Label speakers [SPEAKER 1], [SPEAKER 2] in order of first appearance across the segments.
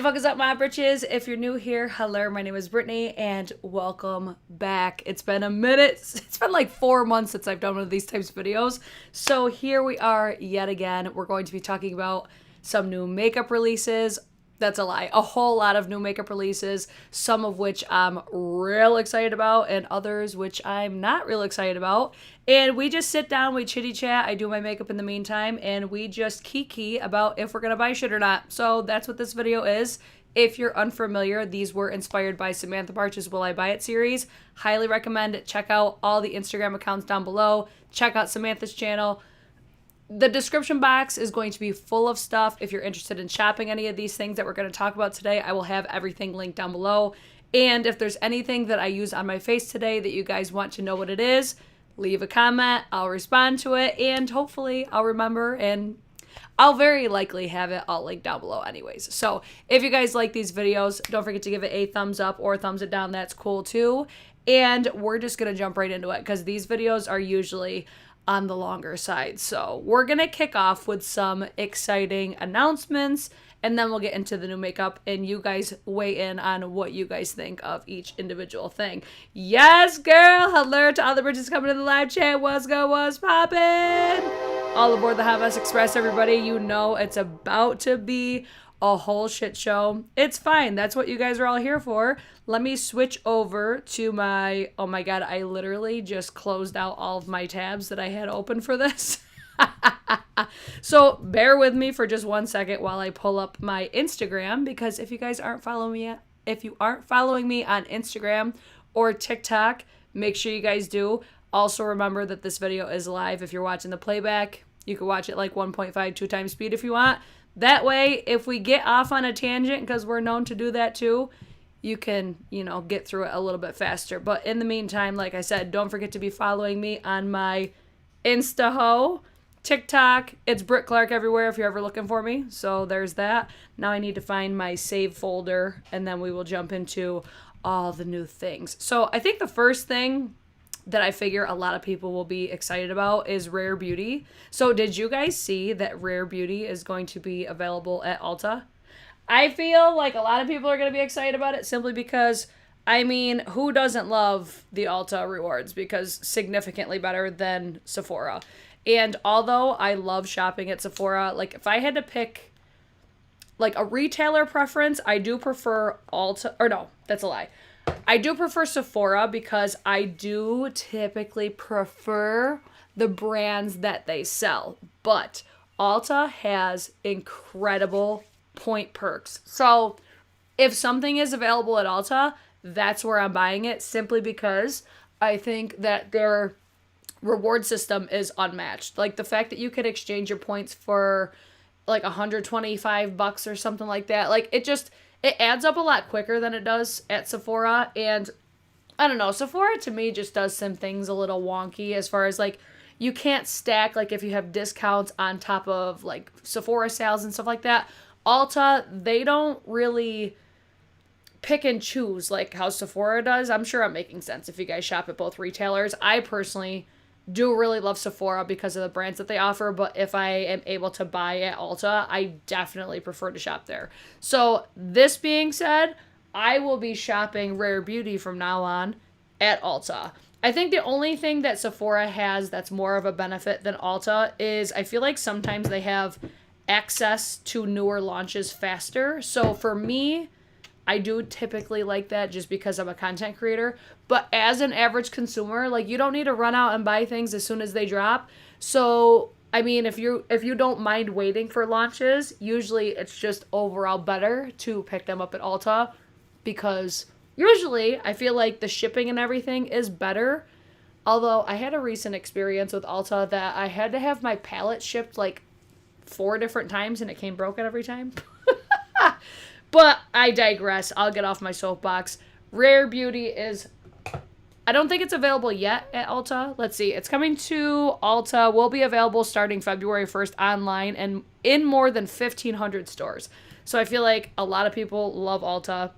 [SPEAKER 1] fuck is up, my britches? If you're new here, hello, my name is Brittany, and welcome back. It's been a minute. It's been like 4 months since I've done one of these types of videos. So here we are yet again. We're going to be talking about some new makeup releases. That's a lie. A whole lot of new makeup releases, some of which I'm real excited about, and others which I'm not real excited about. And we just sit down, we chitty chat, I do my makeup in the meantime, and we just kiki about if we're gonna buy shit or not. So that's what this video is. If you're unfamiliar, these were inspired by Samantha Barch's Will I Buy It series. Highly recommend it. Check out all the Instagram accounts down below. Check out Samantha's channel. The description box is going to be full of stuff. If you're interested in shopping any of these things that we're going to talk about today, I will have everything linked down below. And if there's anything that I use on my face today that you guys want to know what it is, leave a comment. I'll respond to it, and hopefully I'll remember, and I'll very likely have it all linked down below anyways. So if you guys like these videos, don't forget to give it a thumbs up or thumbs it down. That's cool too. And we're just going to jump right into it because these videos are usually on the longer side. So we're gonna kick off with some exciting announcements, and then we'll get into the new makeup, and you guys weigh in on what you guys think of each individual thing. Yes, girl! Hello to all the britches coming to the live chat. What's good? What's poppin'? All aboard the Hot Mess Express, everybody. You know it's about to be a whole shit show. It's fine. That's what you guys are all here for. Let me switch over to my, oh my god, I literally just closed out all of my tabs that I had open for this. So bear with me for just 1 second while I pull up my Instagram, because if you guys aren't following me yet, if you aren't following me on Instagram or TikTok, make sure you guys do. Also remember that this video is live. If you're watching the playback, you can watch it like 1.5, 2 times speed if you want. That way, if we get off on a tangent, because we're known to do that too, you can, get through it a little bit faster. But in the meantime, like I said, don't forget to be following me on my Insta-ho, TikTok. It's Britt Clark everywhere if you're ever looking for me. So there's that. Now I need to find my save folder, and then we will jump into all the new things. So I think the first thing that I figure a lot of people will be excited about is Rare Beauty. So did you guys see that Rare Beauty is going to be available at Ulta? I feel like a lot of people are going to be excited about it simply because, who doesn't love the Ulta rewards? Because significantly better than Sephora. And although I love shopping at Sephora, like if I had to pick like a retailer preference, I do prefer Ulta, or no, that's a lie. I do prefer Sephora because I do typically prefer the brands that they sell. But Ulta has incredible point perks. So if something is available at Ulta, that's where I'm buying it, simply because I think that their reward system is unmatched. Like the fact that you could exchange your points for like $125 or something like that. Like it adds up a lot quicker than it does at Sephora. And I don't know, Sephora to me just does some things a little wonky as far as like you can't stack like if you have discounts on top of like Sephora sales and stuff like that. Ulta, they don't really pick and choose like how Sephora does. I'm sure I'm making sense if you guys shop at both retailers. I personally do really love Sephora because of the brands that they offer, but if I am able to buy at Ulta, I definitely prefer to shop there. So this being said, I will be shopping Rare Beauty from now on at Ulta. I think the only thing that Sephora has that's more of a benefit than Ulta is I feel like sometimes they have access to newer launches faster. So for me, I do typically like that just because I'm a content creator. But as an average consumer, like you don't need to run out and buy things as soon as they drop. So, if you don't mind waiting for launches, usually it's just overall better to pick them up at Ulta because usually I feel like the shipping and everything is better. Although I had a recent experience with Ulta that I had to have my palette shipped like 4 different times and it came broken every time. But I digress. I'll get off my soapbox. Rare Beauty is, I don't think it's available yet at Ulta. Let's see. It's coming to Ulta. Will be available starting February 1st online and in more than 1,500 stores. So I feel like a lot of people love Ulta.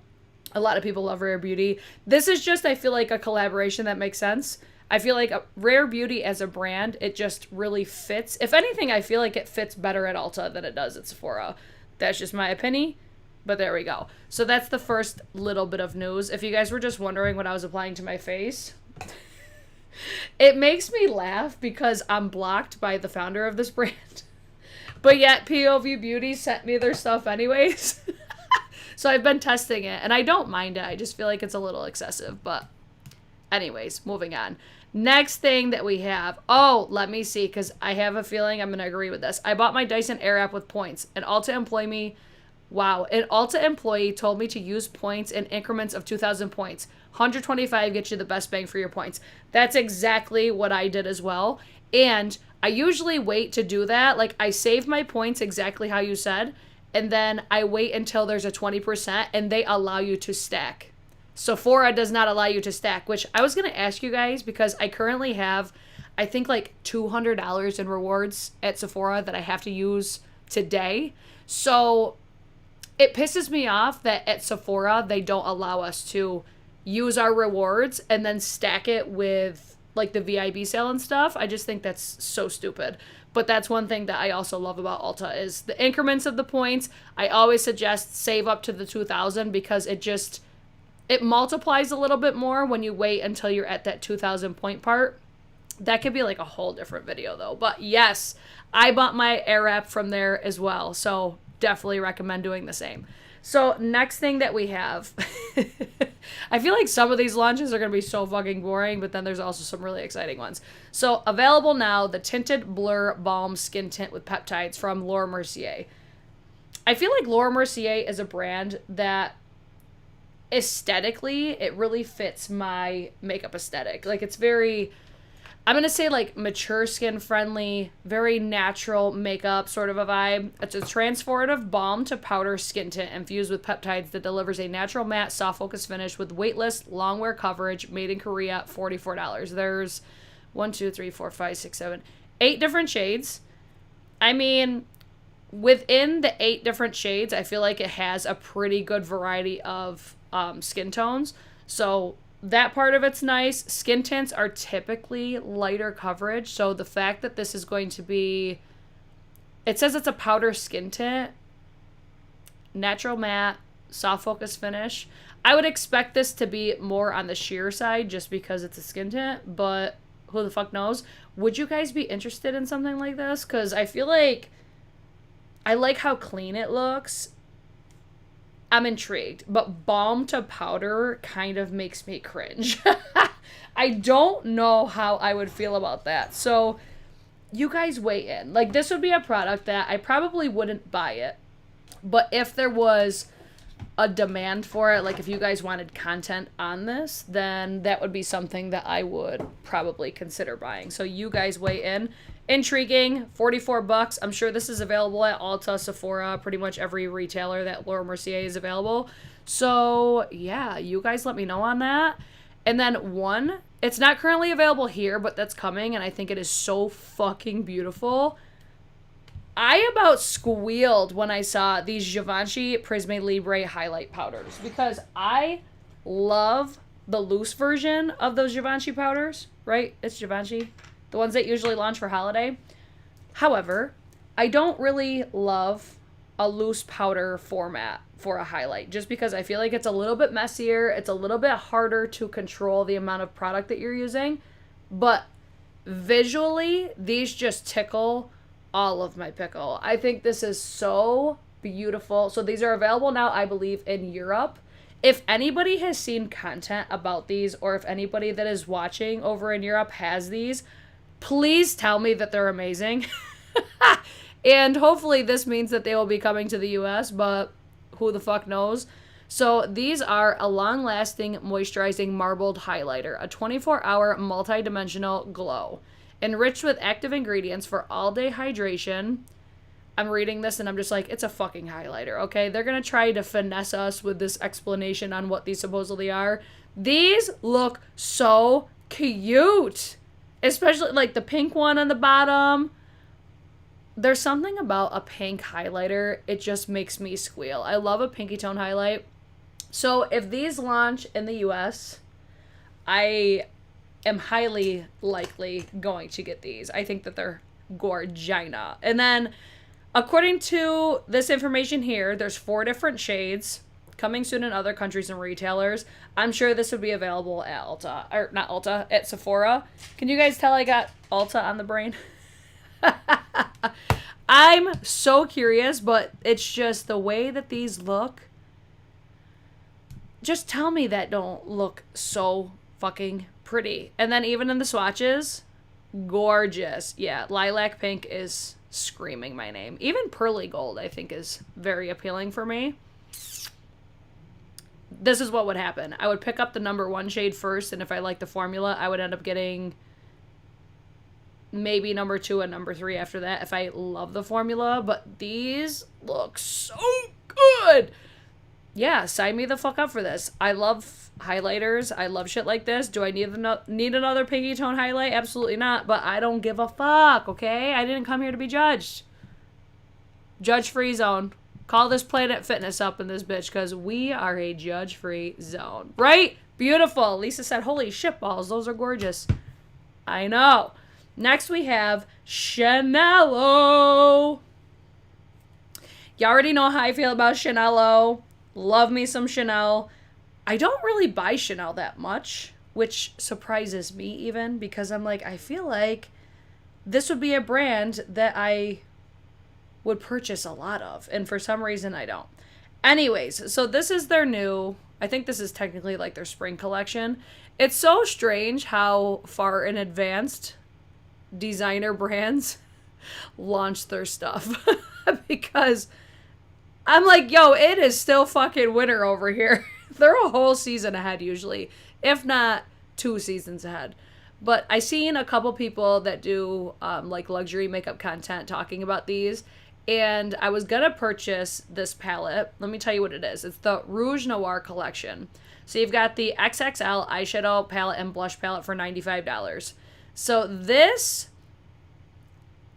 [SPEAKER 1] A lot of people love Rare Beauty. This is just, I feel like, a collaboration that makes sense. I feel like Rare Beauty as a brand, it just really fits. If anything, I feel like it fits better at Ulta than it does at Sephora. That's just my opinion. But there we go. So that's the first little bit of news. If you guys were just wondering what I was applying to my face, it makes me laugh because I'm blocked by the founder of this brand. But yet POV Beauty sent me their stuff anyways. So I've been testing it, and I don't mind it. I just feel like it's a little excessive. But anyways, moving on. Next thing that we have. Oh, let me see, because I have a feeling I'm going to agree with this. I bought my Dyson Airwrap with points. An Ulta employee told me to use points in increments of 2,000 points. 125 gets you the best bang for your points. That's exactly what I did as well. And I usually wait to do that. Like, I save my points exactly how you said, and then I wait until there's a 20%, and they allow you to stack. Sephora does not allow you to stack, which I was going to ask you guys because I currently have, I think, like $200 in rewards at Sephora that I have to use today. So it pisses me off that at Sephora, they don't allow us to use our rewards and then stack it with like the VIB sale and stuff. I just think that's so stupid. But that's one thing that I also love about Ulta is the increments of the points. I always suggest save up to the 2,000 because it multiplies a little bit more when you wait until you're at that 2,000 point part. That could be like a whole different video though. But yes, I bought my Airwrap from there as well. So definitely recommend doing the same. So next thing that we have, I feel like some of these launches are going to be so fucking boring, but then there's also some really exciting ones. So available now, the Tinted Blur Balm Skin Tint with Peptides from Laura Mercier. I feel like Laura Mercier is a brand that aesthetically, it really fits my makeup aesthetic. Like, it's very, I'm going to say like mature skin friendly, very natural makeup sort of a vibe. It's a transformative balm to powder skin tint infused with peptides that delivers a natural matte soft focus finish with weightless long wear coverage, made in Korea, $44. There's 8 different shades. I mean, within the 8 different shades, I feel like it has a pretty good variety of skin tones. So that part of it's nice. Skin tints are typically lighter coverage, so the fact that this is going to be, it says it's a powder skin tint, natural matte, soft focus finish. I would expect this to be more on the sheer side just because it's a skin tint, but who the fuck knows? Would you guys be interested in something like this? Because I feel like I like how clean it looks. I'm intrigued, but balm to powder kind of makes me cringe. I don't know how I would feel about that. So you guys weigh in. Like, this would be a product that I probably wouldn't buy it, but if there was a demand for it, like if you guys wanted content on this, then that would be something that I would probably consider buying. So you guys weigh in. Intriguing, $44. I'm sure this is available at Ulta, Sephora, pretty much every retailer that Laura Mercier is available. So yeah, you guys let me know on that. And then one, it's not currently available here, but that's coming, and I think it is so fucking beautiful. I about squealed when I saw these Givenchy Prisme Libre highlight powders because I love the loose version of those Givenchy powders, right? It's Givenchy. The ones that usually launch for holiday. However, I don't really love a loose powder format for a highlight just because I feel like it's a little bit messier. It's a little bit harder to control the amount of product that you're using. But visually, these just tickle all of my pickle. I think this is so beautiful. So these are available now, I believe, in Europe. If anybody has seen content about these, or if anybody that is watching over in Europe has these, please tell me that they're amazing. And hopefully this means that they will be coming to the US, but who the fuck knows? So these are a long-lasting moisturizing marbled highlighter, a 24-hour multi-dimensional glow, enriched with active ingredients for all-day hydration. I'm reading this and I'm just like, it's a fucking highlighter, okay? They're going to try to finesse us with this explanation on what these supposedly are. These look so cute. Especially like the pink one on the bottom. There's something about a pink highlighter. It just makes me squeal. I love a pinky tone highlight. So if these launch in the US, I am highly likely going to get these. I think that they're gorgina. And then According to this information here, there's 4 different shades coming soon in other countries and retailers. I'm sure this would be available at Ulta, or not Ulta, at Sephora. Can you guys tell I got Ulta on the brain? I'm so curious, but it's just the way that these look. Just tell me that don't look so fucking pretty. And then even in the swatches, gorgeous. Yeah, lilac pink is screaming my name. Even pearly gold, I think, is very appealing for me. This is what would happen. I would pick up the number 1 shade first, and if I like the formula, I would end up getting maybe number 2 and number 3 after that if I love the formula. But these look so good. Yeah, sign me the fuck up for this. I love highlighters. I love shit like this. Do I need another pinky tone highlight? Absolutely not. But I don't give a fuck, okay? I didn't come here to be judged. Judge-free zone. Call this Planet Fitness up in this bitch, because we are a judge-free zone. Right? Beautiful. Lisa said, holy shit balls. Those are gorgeous. I know. Next we have Chanel. You already know how I feel about Chanel. Love me some Chanel. I don't really buy Chanel that much, which surprises me even, because I'm like, I feel like this would be a brand that I would purchase a lot of, and for some reason I don't. Anyways, so this is their new, I think this is technically like their spring collection. It's so strange how far in advance designer brands launch their stuff because I'm like, yo, it is still fucking winter over here. They're a whole season ahead usually, if not 2 seasons ahead. But I seen a couple people that do like luxury makeup content talking about these, and I was gonna purchase this palette. Let me tell you what it is. It's the Rouge Noir collection. So you've got the XXL eyeshadow palette and blush palette for $95. So this,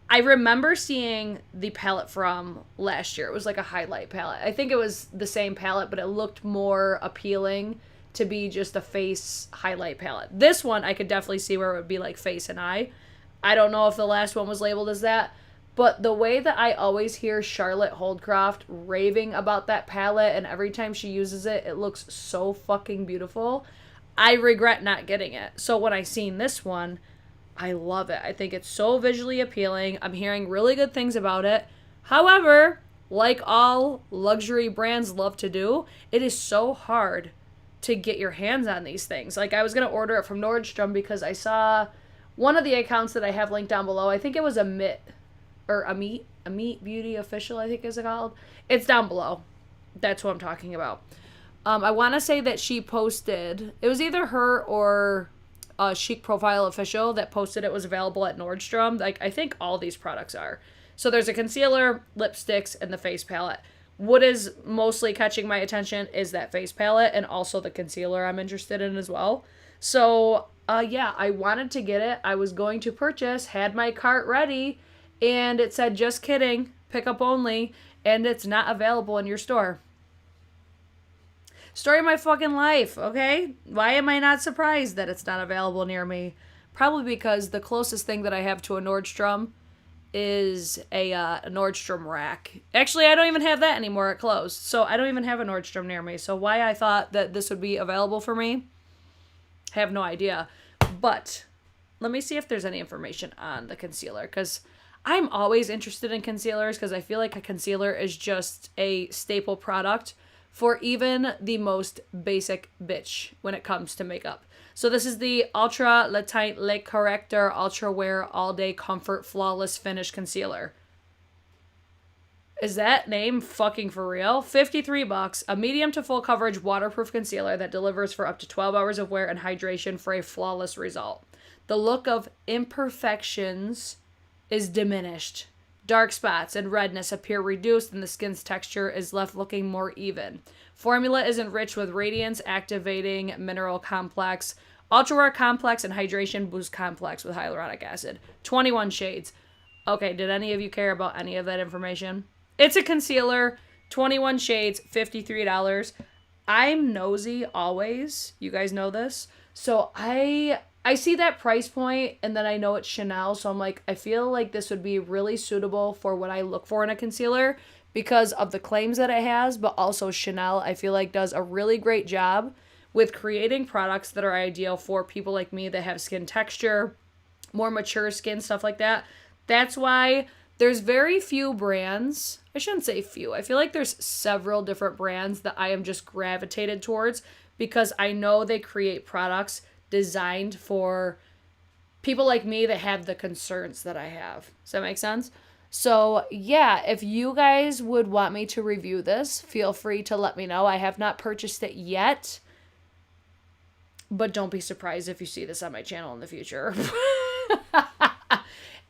[SPEAKER 1] I remember seeing the palette from last year. It was like a highlight palette. I think it was the same palette, but it looked more appealing to be just a face highlight palette. This one, I could definitely see where it would be like face and eye. I don't know if the last one was labeled as that, but the way that I always hear Charlotte Holdcroft raving about that palette, and every time she uses it, it looks so fucking beautiful. I regret not getting it. So when I seen this one, I love it. I think it's so visually appealing. I'm hearing really good things about it. However, like all luxury brands love to do, it is so hard to get your hands on these things. Like, I was going to order it from Nordstrom because I saw one of the accounts that I have linked down below. I think it was Amit Beauty Official, I think is it called. It's down below. That's what I'm talking about. I want to say that she posted, it was either her or Chic Profile Official that posted it was available at Nordstrom. Like, I think all these products are. So there's a concealer, lipsticks, and the face palette. What is mostly catching my attention is that face palette, and also the concealer I'm interested in as well. So, yeah, I wanted to get it. I was going to purchase, had my cart ready, and it said, just kidding, pickup only, and it's not available in your store. Story of my fucking life, okay? Why am I not surprised that it's not available near me? Probably because the closest thing that I have to a Nordstrom is a Nordstrom rack. Actually, I don't even have that anymore. It closed. So I don't even have a Nordstrom near me. So why I thought that this would be available for me, I have no idea. But let me see if there's any information on the concealer, because I'm always interested in concealers, because I feel like a concealer is just a staple product for even the most basic bitch when it comes to makeup. So this is the Ultra Le Tint Le Corrector Ultra Wear All Day Comfort Flawless Finish Concealer. Is that name fucking for real? $53, a medium to full coverage waterproof concealer that delivers for up to 12 hours of wear and hydration for a flawless result. The look of imperfections is diminished. Dark spots and redness appear reduced, and the skin's texture is left looking more even. Formula is enriched with radiance activating mineral complex, ultra wear complex, and hydration boost complex with hyaluronic acid. 21 shades. Okay, did any of you care about any of that information? It's a concealer, 21 shades, $53. I'm nosy always. You guys know this. So I I see that price point and then I know it's Chanel, so I'm like, I feel like this would be really suitable for what I look for in a concealer because of the claims that it has, but also Chanel, I feel like does a really great job with creating products that are ideal for people like me that have skin texture, more mature skin, stuff like that. That's why there's very few brands. I shouldn't say few. I feel like there's several different brands that I am just gravitated towards because I know they create products designed for people like me that have the concerns that I have. Does that make sense? So, yeah, if you guys would want me to review this, feel free to let me know. I have not purchased it yet, but don't be surprised if you see this on my channel in the future.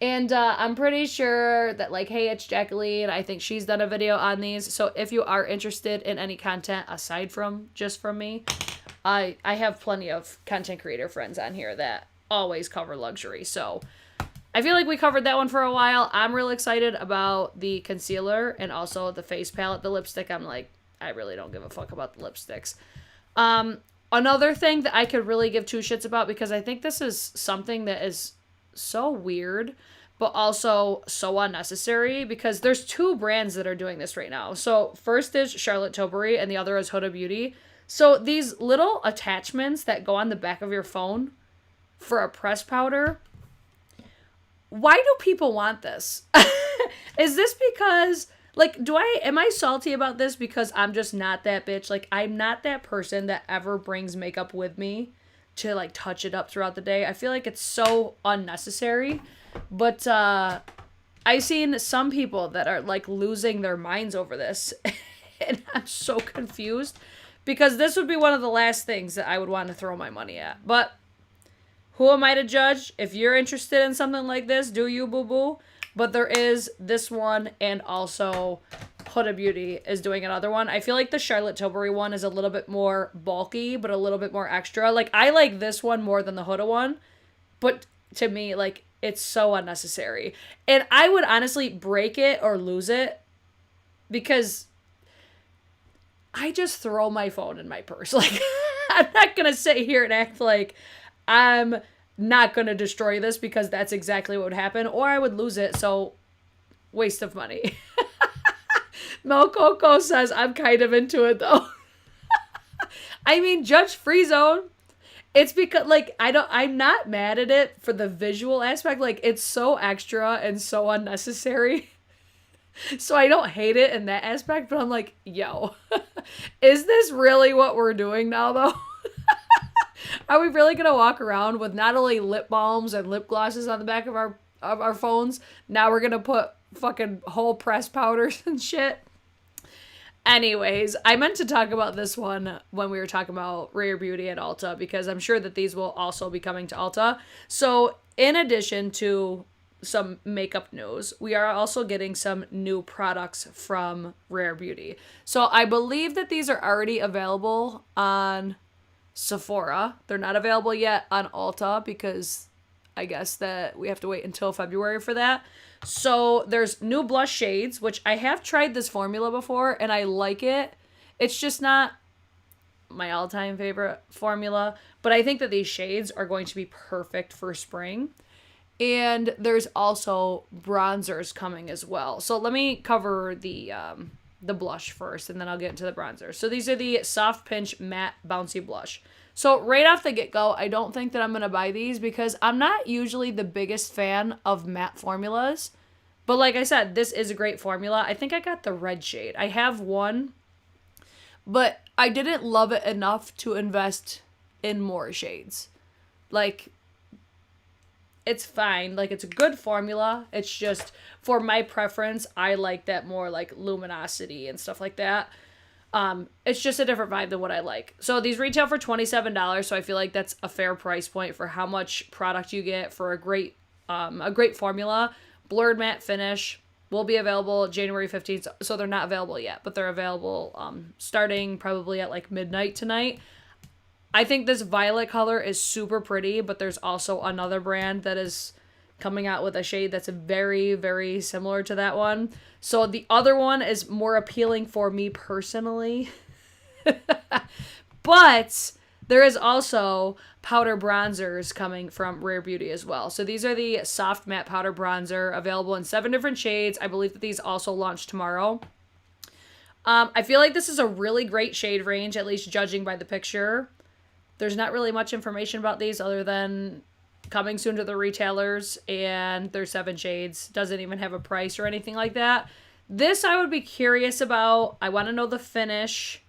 [SPEAKER 1] And I'm pretty sure that, like, hey, it's Jacqueline. I think she's done a video on these. So if you are interested in any content aside from just from me, I have plenty of content creator friends on here that always cover luxury. So I feel like we covered that one for a while. I'm real excited about the concealer and also the face palette. The lipstick, I'm like, I really don't give a fuck about the lipsticks. Another thing that I could really give two shits about, because I think this is something that is so weird, but also so unnecessary, because there's two brands that are doing this right now. So first is Charlotte Tilbury and the other is Huda Beauty. So these little attachments that go on the back of your phone for a press powder, why do people want this? Is this because, like, am I salty about this because I'm just not that bitch? Like, I'm not that person that ever brings makeup with me to, like, touch it up throughout the day. I feel like it's so unnecessary. But I've seen some people that are, like, losing their minds over this. And I'm so confused because this would be one of the last things that I would want to throw my money at. But who am I to judge? If you're interested in something like this, do you, boo-boo? But there is this one, and also Huda Beauty is doing another one. I feel like the Charlotte Tilbury one is a little bit more bulky, but a little bit more extra. Like, I like this one more than the Huda one. But to me, like, it's so unnecessary. And I would honestly break it or lose it because I just throw my phone in my purse. Like, I'm not going to sit here and act like I'm not going to destroy this because that's exactly what would happen, or I would lose it, so waste of money. Mel Coco says, I'm kind of into it, though. I mean, Judge Free Zone. It's because, like, I'm not mad at it for the visual aspect. Like, it's so extra and so unnecessary. So I don't hate it in that aspect, but I'm like, yo, is this really what we're doing now, though? Are we really going to walk around with not only lip balms and lip glosses on the back of our phones, now we're going to put fucking whole press powders and shit? Anyways, I meant to talk about this one when we were talking about Rare Beauty at Ulta, because I'm sure that these will also be coming to Ulta. So in addition to some makeup news, we are also getting some new products from Rare Beauty. So I believe that these are already available on Sephora. They're not available yet on Ulta because I guess that we have to wait until February for that. So there's new blush shades, which I have tried this formula before and I like it. It's just not my all-time favorite formula, but I think that these shades are going to be perfect for spring. And there's also bronzers coming as well. So let me cover the blush first, and then I'll get into the bronzer. So these are the Soft Pinch Matte Bouncy Blush. So right off the get-go, I don't think that I'm going to buy these because I'm not usually the biggest fan of matte formulas. But like I said, this is a great formula. I think I got the red shade. I have one, but I didn't love it enough to invest in more shades. Like, it's fine. Like, it's a good formula. It's just, for my preference, I like that more, like, luminosity and stuff like that. It's just a different vibe than what I like. So these retail for $27, so I feel like that's a fair price point for how much product you get for a great formula. Blurred matte finish will be available January 15th, so they're not available yet, but they're available starting probably at, like, midnight tonight. I think this violet color is super pretty, but there's also another brand that is coming out with a shade that's very, very similar to that one. So the other one is more appealing for me personally. But There is also powder bronzers coming from Rare Beauty as well. So these are the soft matte powder bronzer, available in 7 different shades. I believe that these also launch tomorrow. I feel like this is a really great shade range, at least judging by the picture. There's not really much information about these other than coming soon to the retailers, and there's 7 shades. Doesn't even have a price or anything like that. This I would be curious about. I want to know the finish.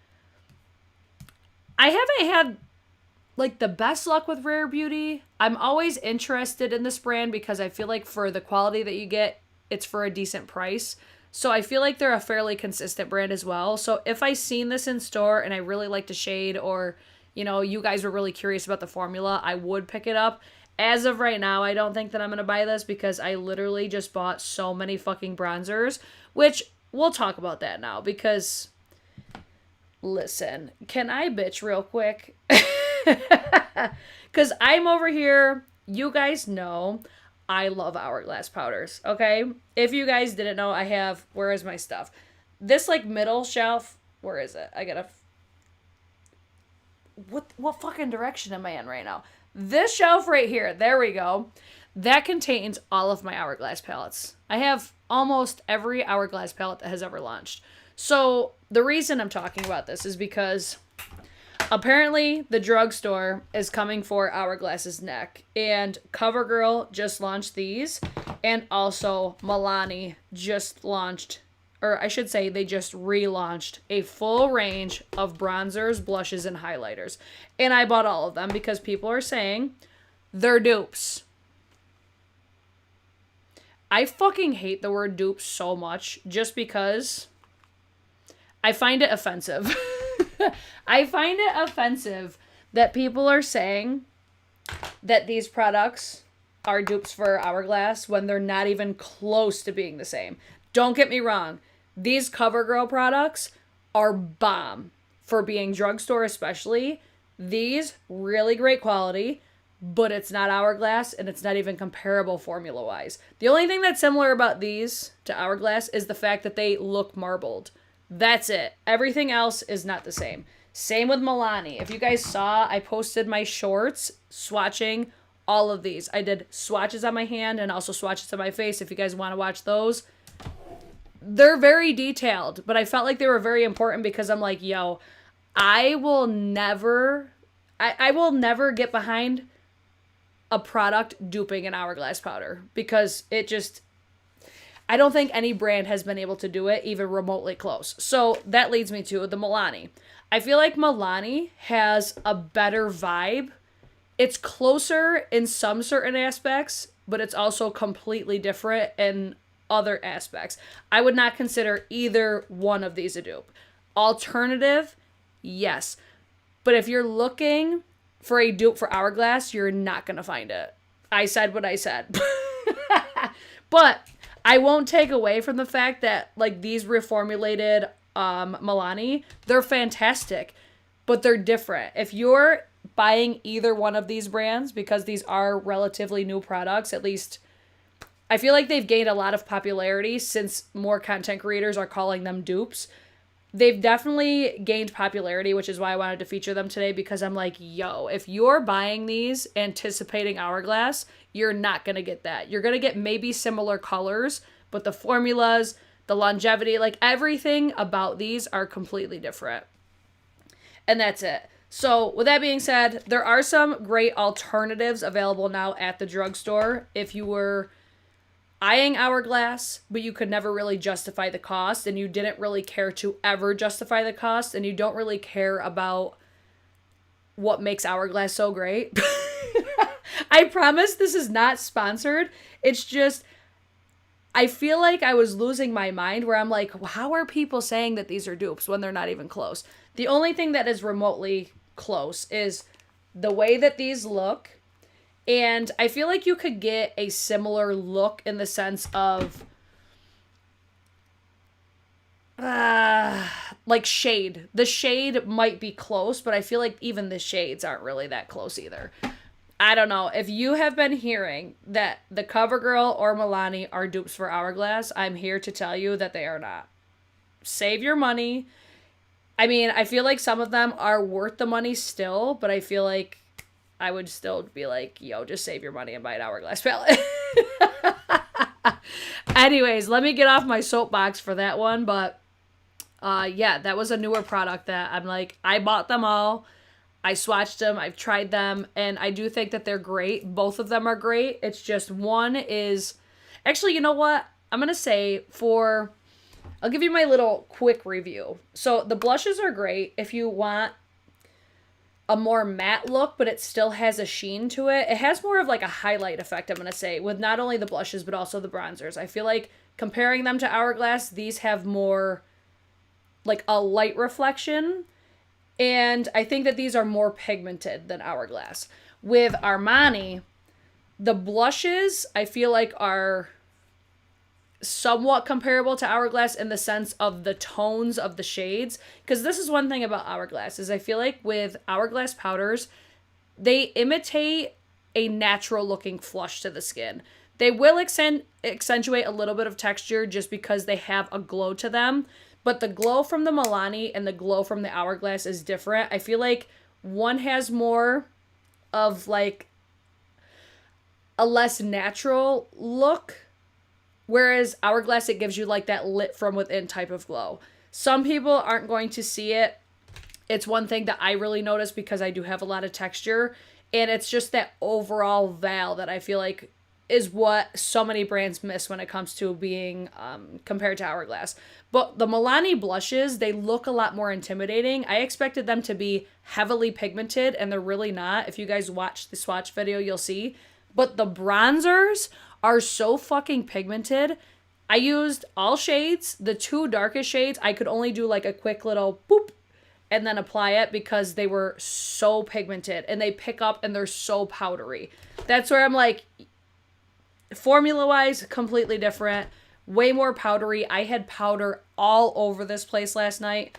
[SPEAKER 1] I haven't had like the best luck with Rare Beauty. I'm always interested in this brand because I feel like for the quality that you get, it's for a decent price. So I feel like they're a fairly consistent brand as well. So if I seen this in store and I really liked the shade, or, you know, you guys were really curious about the formula, I would pick it up. As of right now, I don't think that I'm going to buy this because I literally just bought so many fucking bronzers, which we'll talk about that now because, listen, can I bitch real quick? Because I'm over here, you guys know, I love Hourglass powders, okay? If you guys didn't know, I have, where is my stuff? This, like, middle shelf, where is it? I gotta, what fucking direction am I in right now? This shelf right here, there we go. That contains all of my Hourglass palettes. I have almost every Hourglass palette that has ever launched. So the reason I'm talking about this is because apparently the Drugstore is coming for Hourglass's neck, and CoverGirl just launched these, and also Milani just launched, or I should say they just relaunched a full range of bronzers, blushes, and highlighters. And I bought all of them because people are saying they're dupes. I fucking hate the word dupe so much just because I find it offensive. I find it offensive that people are saying that these products are dupes for Hourglass when they're not even close to being the same. Don't get me wrong. These CoverGirl products are bomb for being drugstore especially. These, really great quality, but it's not Hourglass and it's not even comparable formula-wise. The only thing that's similar about these to Hourglass is the fact that they look marbled. That's it. Everything else is not the same. Same with Milani. If you guys saw, I posted my shorts swatching all of these. I did swatches on my hand and also swatches on my face if you guys want to watch those. They're very detailed, but I felt like they were very important because I'm like, yo, I will never get behind a product duping an Hourglass powder because it just, I don't think any brand has been able to do it even remotely close. So that leads me to the Milani. I feel like Milani has a better vibe. It's closer in some certain aspects, but it's also completely different in other aspects. I would not consider either one of these a dupe. Alternative, yes. But if you're looking for a dupe for Hourglass, you're not going to find it. I said what I said. But I won't take away from the fact that, like, these reformulated Milani, they're fantastic, but they're different. If you're buying either one of these brands, because these are relatively new products, at least I feel like they've gained a lot of popularity since more content creators are calling them dupes. They've definitely gained popularity, which is why I wanted to feature them today, because I'm like, yo, if you're buying these anticipating Hourglass, you're not going to get that. You're going to get maybe similar colors, but the formulas, the longevity, like everything about these are completely different. And that's it. So with that being said, there are some great alternatives available now at the drugstore. If you were eyeing Hourglass, but you could never really justify the cost, and you didn't really care to ever justify the cost, and you don't really care about what makes Hourglass so great. I promise this is not sponsored. It's just, I feel like I was losing my mind where I'm like, how are people saying that these are dupes when they're not even close? The only thing that is remotely close is the way that these look. And I feel like you could get a similar look in the sense of like shade. The shade might be close, but I feel like even the shades aren't really that close either. I don't know. If you have been hearing that the CoverGirl or Milani are dupes for Hourglass, I'm here to tell you that they are not. Save your money. I mean, I feel like some of them are worth the money still, but I feel like I would still be like, yo, just save your money and buy an Hourglass palette. Anyways, let me get off my soapbox for that one, but yeah, that was a newer product that I'm like, I bought them all. I swatched them, I've tried them, and I do think that they're great. Both of them are great. It's just one is... Actually, you know what? I'm going to say I'll give you my little quick review. So the blushes are great if you want a more matte look, but it still has a sheen to it. It has more of like a highlight effect, I'm going to say, with not only the blushes, but also the bronzers. I feel like comparing them to Hourglass, these have more like a light reflection. And I think that these are more pigmented than Hourglass. With Armani, the blushes, I feel like, are somewhat comparable to Hourglass in the sense of the tones of the shades. Because this is one thing about Hourglass, is I feel like with Hourglass powders, they imitate a natural looking flush to the skin. They will accentuate a little bit of texture just because they have a glow to them. But the glow from the Milani and the glow from the Hourglass is different. I feel like one has more of like a less natural look, whereas Hourglass, it gives you like that lit from within type of glow. Some people aren't going to see it. It's one thing that I really notice because I do have a lot of texture, and it's just that overall val that I feel like is what so many brands miss when it comes to being compared to Hourglass. But the Milani blushes, they look a lot more intimidating. I expected them to be heavily pigmented, and they're really not. If you guys watch the swatch video, you'll see. But the bronzers are so fucking pigmented. I used all shades. The two darkest shades, I could only do like a quick little boop and then apply it because they were so pigmented. And they pick up and they're so powdery. That's where I'm like... Formula-wise, completely different. Way more powdery. I had powder all over this place last night.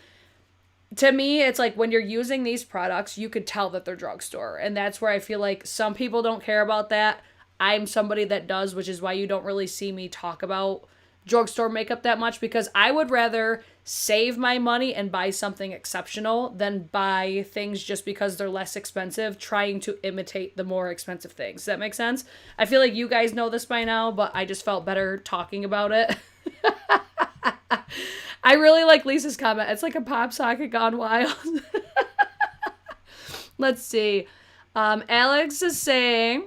[SPEAKER 1] To me, it's like when you're using these products, you could tell that they're drugstore. And that's where I feel like some people don't care about that. I'm somebody that does, which is why you don't really see me talk about drugstore makeup that much, because I would rather save my money and buy something exceptional than buy things just because they're less expensive, trying to imitate the more expensive things. Does that make sense? I feel like you guys know this by now, but I just felt better talking about it. I really like Lisa's comment. It's like a pop socket gone wild. Let's see. Alex is saying...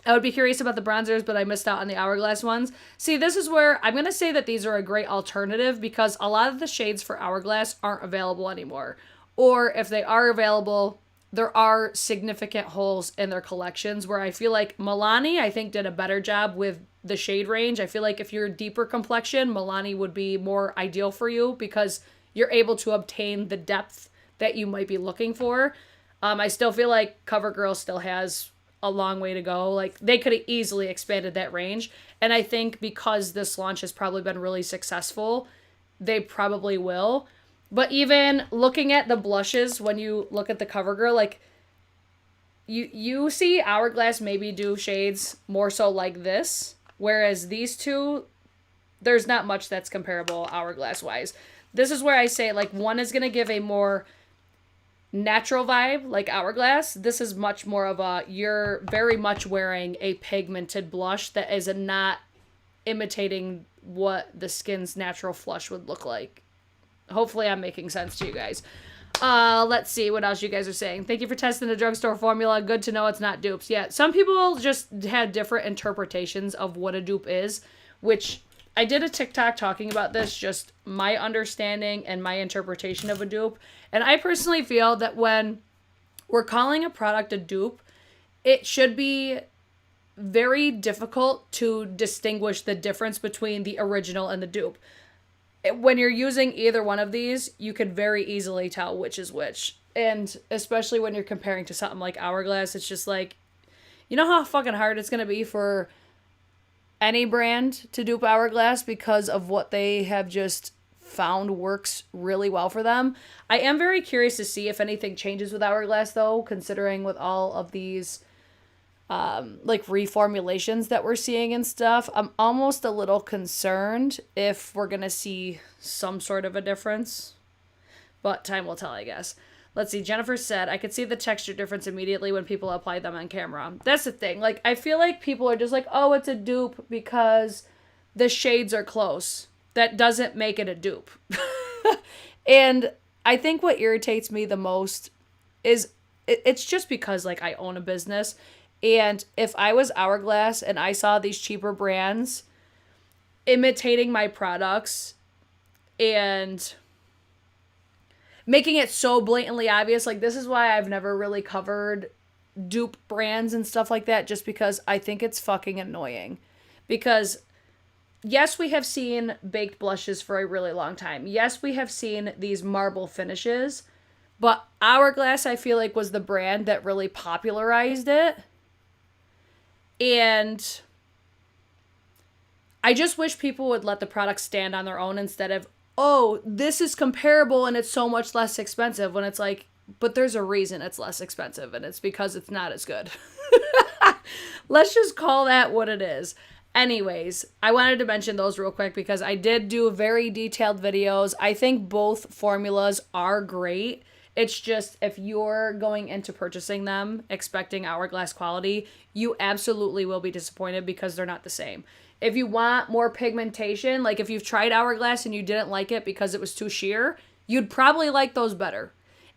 [SPEAKER 1] I would be curious about the bronzers, but I missed out on the Hourglass ones. See, this is where I'm going to say that these are a great alternative because a lot of the shades for Hourglass aren't available anymore. Or if they are available, there are significant holes in their collections where I feel like Milani, I think, did a better job with the shade range. I feel like if you're a deeper complexion, Milani would be more ideal for you because you're able to obtain the depth that you might be looking for. I still feel like CoverGirl still has a long way to go. Like, they could have easily expanded that range. And I think because this launch has probably been really successful, they probably will. But even looking at the blushes, when you look at the CoverGirl, like, you see Hourglass maybe do shades more so like this, whereas these two, there's not much that's comparable Hourglass-wise. This is where I say, like, one is going to give a more natural vibe like Hourglass. This is much more of a, you're very much wearing a pigmented blush that is not imitating what the skin's natural flush would look like. Hopefully I'm making sense to you guys. Let's see what else you guys are saying. Thank you for testing the drugstore formula. Good to know it's not dupes. Yeah, some people just had different interpretations of what a dupe is, which I did a TikTok talking about this, just my understanding and my interpretation of a dupe. And I personally feel that when we're calling a product a dupe, it should be very difficult to distinguish the difference between the original and the dupe. When you're using either one of these, you could very easily tell which is which. And especially when you're comparing to something like Hourglass, it's just like, you know how fucking hard it's going to be for any brand to dupe Hourglass because of what they have just found works really well for them. I am very curious to see if anything changes with Hourglass, though, considering with all of these like reformulations that we're seeing and stuff. I'm almost a little concerned if we're gonna see some sort of a difference. But time will tell, I guess. Let's see. Jennifer said, I could see the texture difference immediately when people apply them on camera. That's the thing. Like, I feel like people are just like, oh, it's a dupe because the shades are close. That doesn't make it a dupe. And I think what irritates me the most is it's just because, like, I own a business. And if I was Hourglass and I saw these cheaper brands imitating my products and making it so blatantly obvious, like, this is why I've never really covered dupe brands and stuff like that, just because I think it's fucking annoying. Because yes, we have seen baked blushes for a really long time. Yes, we have seen these marble finishes, but Hourglass, I feel like, was the brand that really popularized it. And I just wish people would let the product stand on their own instead of, oh, this is comparable and it's so much less expensive, when it's like, but there's a reason it's less expensive, and it's because it's not as good. Let's just call that what it is. Anyways, I wanted to mention those real quick because I did do very detailed videos. I think both formulas are great. It's just, if you're going into purchasing them expecting Hourglass quality, you absolutely will be disappointed because they're not the same. If you want more pigmentation, like if you've tried Hourglass and you didn't like it because it was too sheer, you'd probably like those better.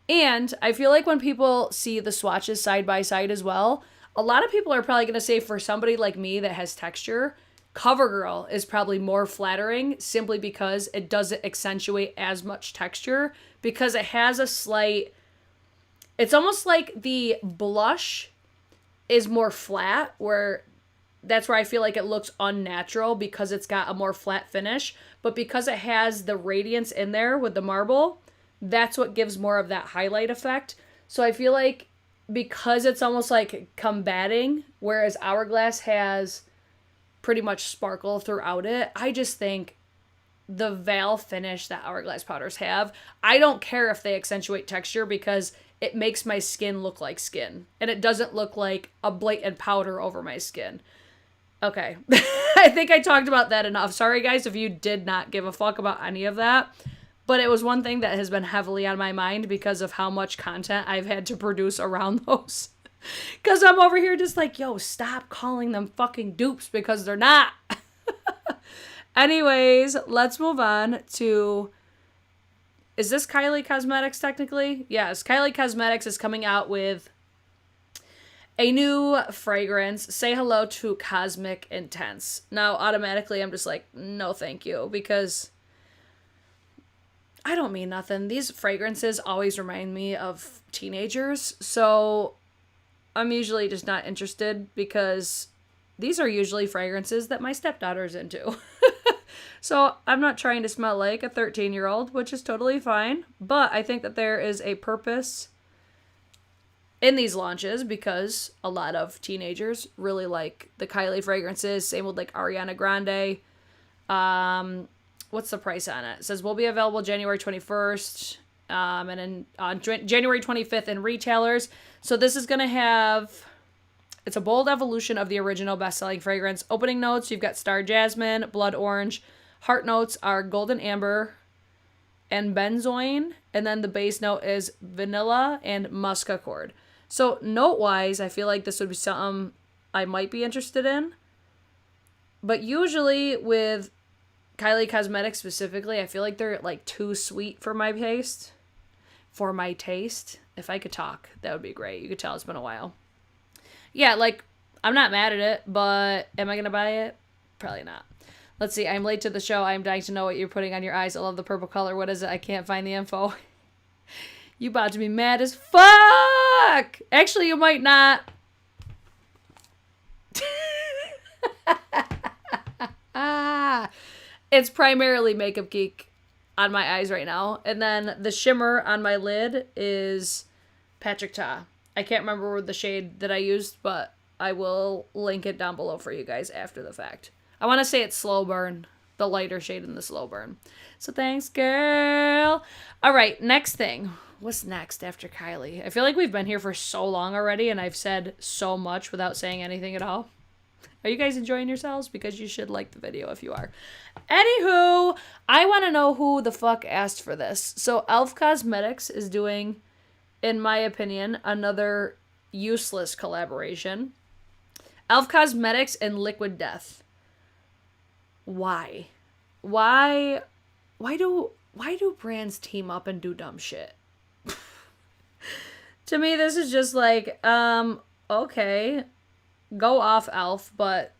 [SPEAKER 1] And I feel like when people see the swatches side by side as well, a lot of people are probably going to say, for somebody like me that has texture, CoverGirl is probably more flattering simply because it doesn't accentuate as much texture, because it has a slight, it's almost like the blush is more flat, where that's where I feel like it looks unnatural because it's got a more flat finish. But because it has the radiance in there with the marble, that's what gives more of that highlight effect. So I feel like because it's almost like combating, whereas Hourglass has pretty much sparkle throughout it, I just think the veil finish that Hourglass powders have, I don't care if they accentuate texture because it makes my skin look like skin. And it doesn't look like a blatant powder over my skin. Okay. I think I talked about that enough. Sorry, guys, if you did not give a fuck about any of that. But it was one thing that has been heavily on my mind because of how much content I've had to produce around those. Because I'm over here just like, yo, stop calling them fucking dupes because they're not. Anyways, let's move on to... Is this Kylie Cosmetics technically? Yes, Kylie Cosmetics is coming out with a new fragrance. Say hello to Cosmic Intense. Now, automatically, I'm just like, no thank you, because I don't mean nothing. These fragrances always remind me of teenagers, so I'm usually just not interested because these are usually fragrances that my stepdaughter's into. So I'm not trying to smell like a 13-year-old, which is totally fine, but I think that there is a purpose in these launches because a lot of teenagers really like the Kylie fragrances. Same with like Ariana Grande. What's the price on it? It says will be available January 21st, and then on January 25th in retailers. So this is going to have, it's a bold evolution of the original best-selling fragrance. Opening notes, you've got Star Jasmine, Blood Orange. Heart notes are Golden Amber and Benzoin. And then the base note is Vanilla and Musk Accord. So note-wise, I feel like this would be something I might be interested in. But usually with Kylie Cosmetics specifically, I feel like they're like too sweet for my taste. For my taste. If I could talk, that would be great. You could tell it's been a while. Yeah, like, I'm not mad at it, but am I going to buy it? Probably not. Let's see. I'm late to the show. I'm dying to know what you're putting on your eyes. I love the purple color. What is it? I can't find the info. You about to be mad as fuck. Actually, you might not. It's primarily Makeupgeek on my eyes right now. And then the shimmer on my lid is Patrick Ta. I can't remember the shade that I used, but I will link it down below for you guys after the fact. I want to say it's Slow Burn, the lighter shade in the Slow Burn. So thanks, girl. All right, next thing. What's next after Kylie? I feel like we've been here for so long already, and I've said so much without saying anything at all. Are you guys enjoying yourselves? Because you should like the video if you are. Anywho, I want to know who the fuck asked for this. So Elf Cosmetics is doing, in my opinion, another useless collaboration. Elf Cosmetics and Liquid Death. Why? Why do brands team up and do dumb shit? To me, this is just like, okay, go off, Elf, but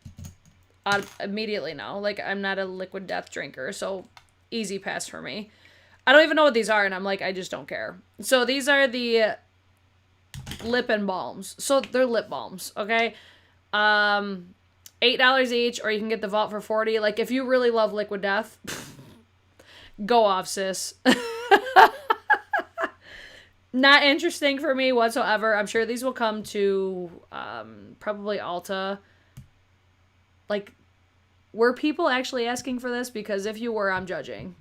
[SPEAKER 1] immediately no. Like, I'm not a Liquid Death drinker, so easy pass for me. I don't even know what these are, and I'm like, I just don't care. So these are the lip and balms. So they're lip balms, okay? $8 each, or you can get the Vault for $40. Like, if you really love Liquid Death, go off, sis. Not interesting for me whatsoever. I'm sure these will come to probably Ulta. Like, were people actually asking for this? Because if you were, I'm judging.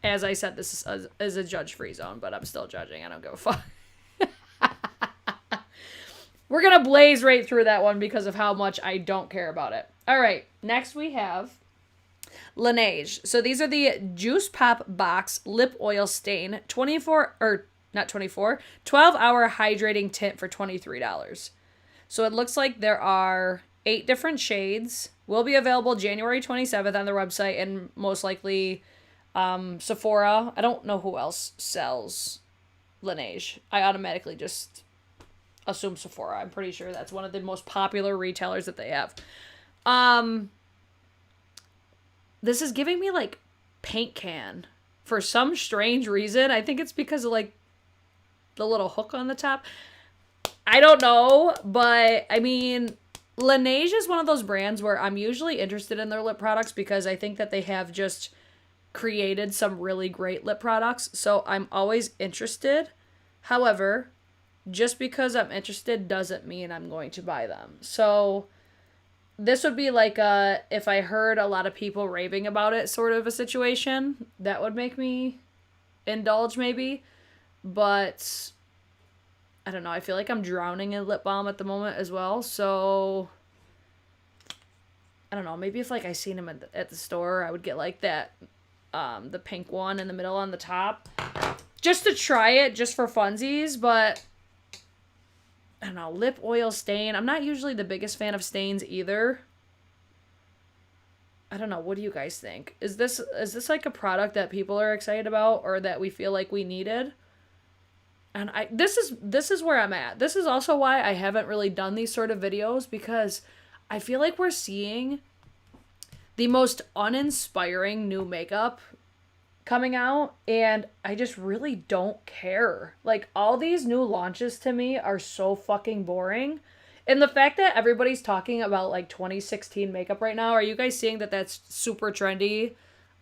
[SPEAKER 1] As I said, this is a judge-free zone, but I'm still judging. I don't give a fuck. We're going to blaze right through that one because of how much I don't care about it. All right, next we have Laneige. So these are the Juice Pop Box Lip Oil Stain 12-hour hydrating tint for $23. So it looks like there are 8 different shades. Will be available January 27th on their website and most likely Sephora. I don't know who else sells Laneige. I automatically just assume Sephora. I'm pretty sure that's one of the most popular retailers that they have. This is giving me like paint can for some strange reason. I think it's because of like the little hook on the top. I don't know, but I mean, Laneige is one of those brands where I'm usually interested in their lip products because I think that they have just created some really great lip products. So I'm always interested. However, just because I'm interested doesn't mean I'm going to buy them. So this would be like if I heard a lot of people raving about it sort of a situation. That would make me indulge maybe. But I don't know. I feel like I'm drowning in lip balm at the moment as well. So I don't know. Maybe if like I seen them at the store, I would get like that, the pink one in the middle on the top. Just to try it, just for funsies. But I don't know, lip oil stain. I'm not usually the biggest fan of stains either. I don't know. What do you guys think? Is this like a product that people are excited about or that we feel like we needed? And this is where I'm at. This is also why I haven't really done these sort of videos because I feel like we're seeing the most uninspiring new makeup coming out, and I just really don't care. Like, all these new launches to me are so fucking boring. And the fact that everybody's talking about, like, 2016 makeup right now, are you guys seeing that that's super trendy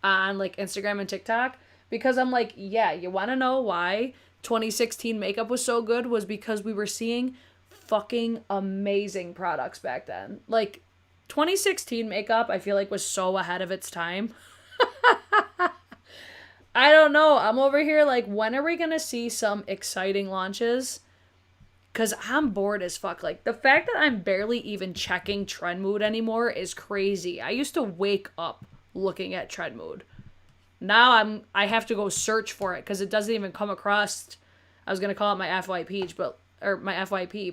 [SPEAKER 1] on, like, Instagram and TikTok? Because I'm like, yeah, you want to know why 2016 makeup was so good? Was because we were seeing fucking amazing products back then. Like, 2016 makeup, I feel like, was so ahead of its time. I don't know. I'm over here like, when are we going to see some exciting launches? Because I'm bored as fuck. Like, the fact that I'm barely even checking Trend Mood anymore is crazy. I used to wake up looking at Trend Mood. Now I have to go search for it because it doesn't even come across. I was going to call it my FYP,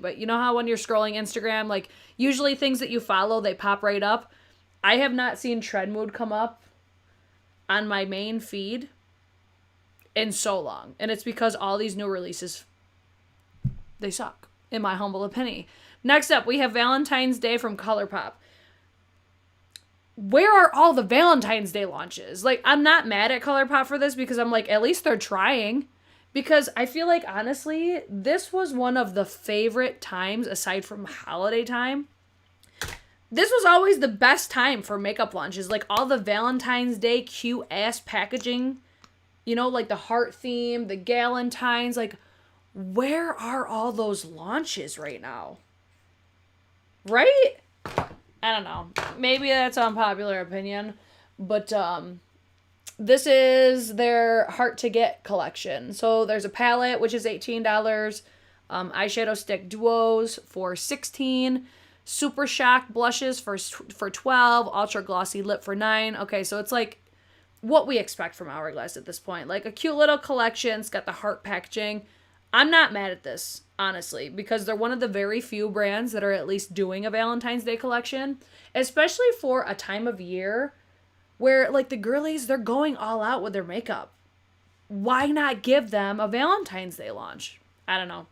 [SPEAKER 1] but you know how when you're scrolling Instagram, like, usually things that you follow, they pop right up. I have not seen Trend Mood come up on my main feed in so long. And it's because all these new releases, they suck, in my humble opinion. Next up, we have Valentine's Day from ColourPop. Where are all the Valentine's Day launches? Like, I'm not mad at ColourPop for this because I'm like, at least they're trying. Because I feel like, honestly, this was one of the favorite times, aside from holiday time. This was always the best time for makeup launches. Like, all the Valentine's Day cute-ass packaging. You know, like the heart theme, the galentines. Like, where are all those launches right now? Right? I don't know. Maybe that's unpopular opinion. But this is their Hard to Get collection. So there's a palette, which is $18. Eyeshadow stick duos for $16. Super Shock blushes for 12, Ultra Glossy Lip for 9. Okay, so it's like what we expect from Hourglass at this point. Like a cute little collection. It's got the heart packaging. I'm not mad at this, honestly, because they're one of the very few brands that are at least doing a Valentine's Day collection, especially for a time of year where, like, the girlies, they're going all out with their makeup. Why not give them a Valentine's Day launch? I don't know.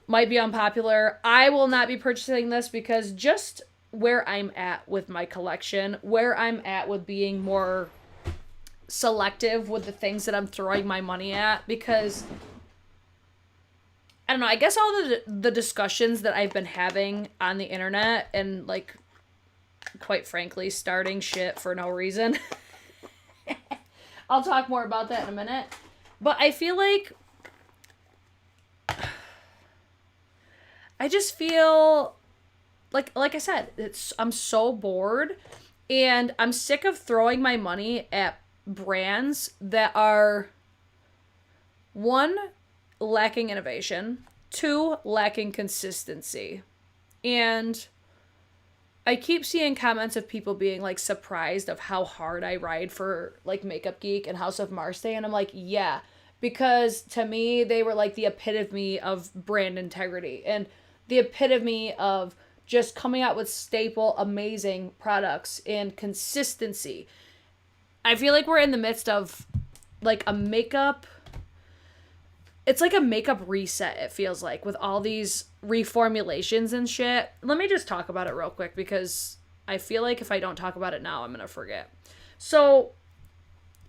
[SPEAKER 1] Might be unpopular. I will not be purchasing this because just where I'm at with my collection, where I'm at with being more selective with the things that I'm throwing my money at, because I don't know, I guess all the discussions that I've been having on the internet and, like, quite frankly, starting shit for no reason. I'll talk more about that in a minute. But I feel like I just feel like I said, I'm so bored and I'm sick of throwing my money at brands that are, one, lacking innovation, two, lacking consistency. And I keep seeing comments of people being, like, surprised of how hard I ride for, like, Makeupgeek and House of Marseille, and I'm like, yeah, because to me, they were, like, the epitome of brand integrity and the epitome of just coming out with staple, amazing products and consistency. I feel like we're in the midst of, like, it's like a makeup reset, it feels like, with all these reformulations and shit. Let me just talk about it real quick because I feel like if I don't talk about it now, I'm going to forget. So,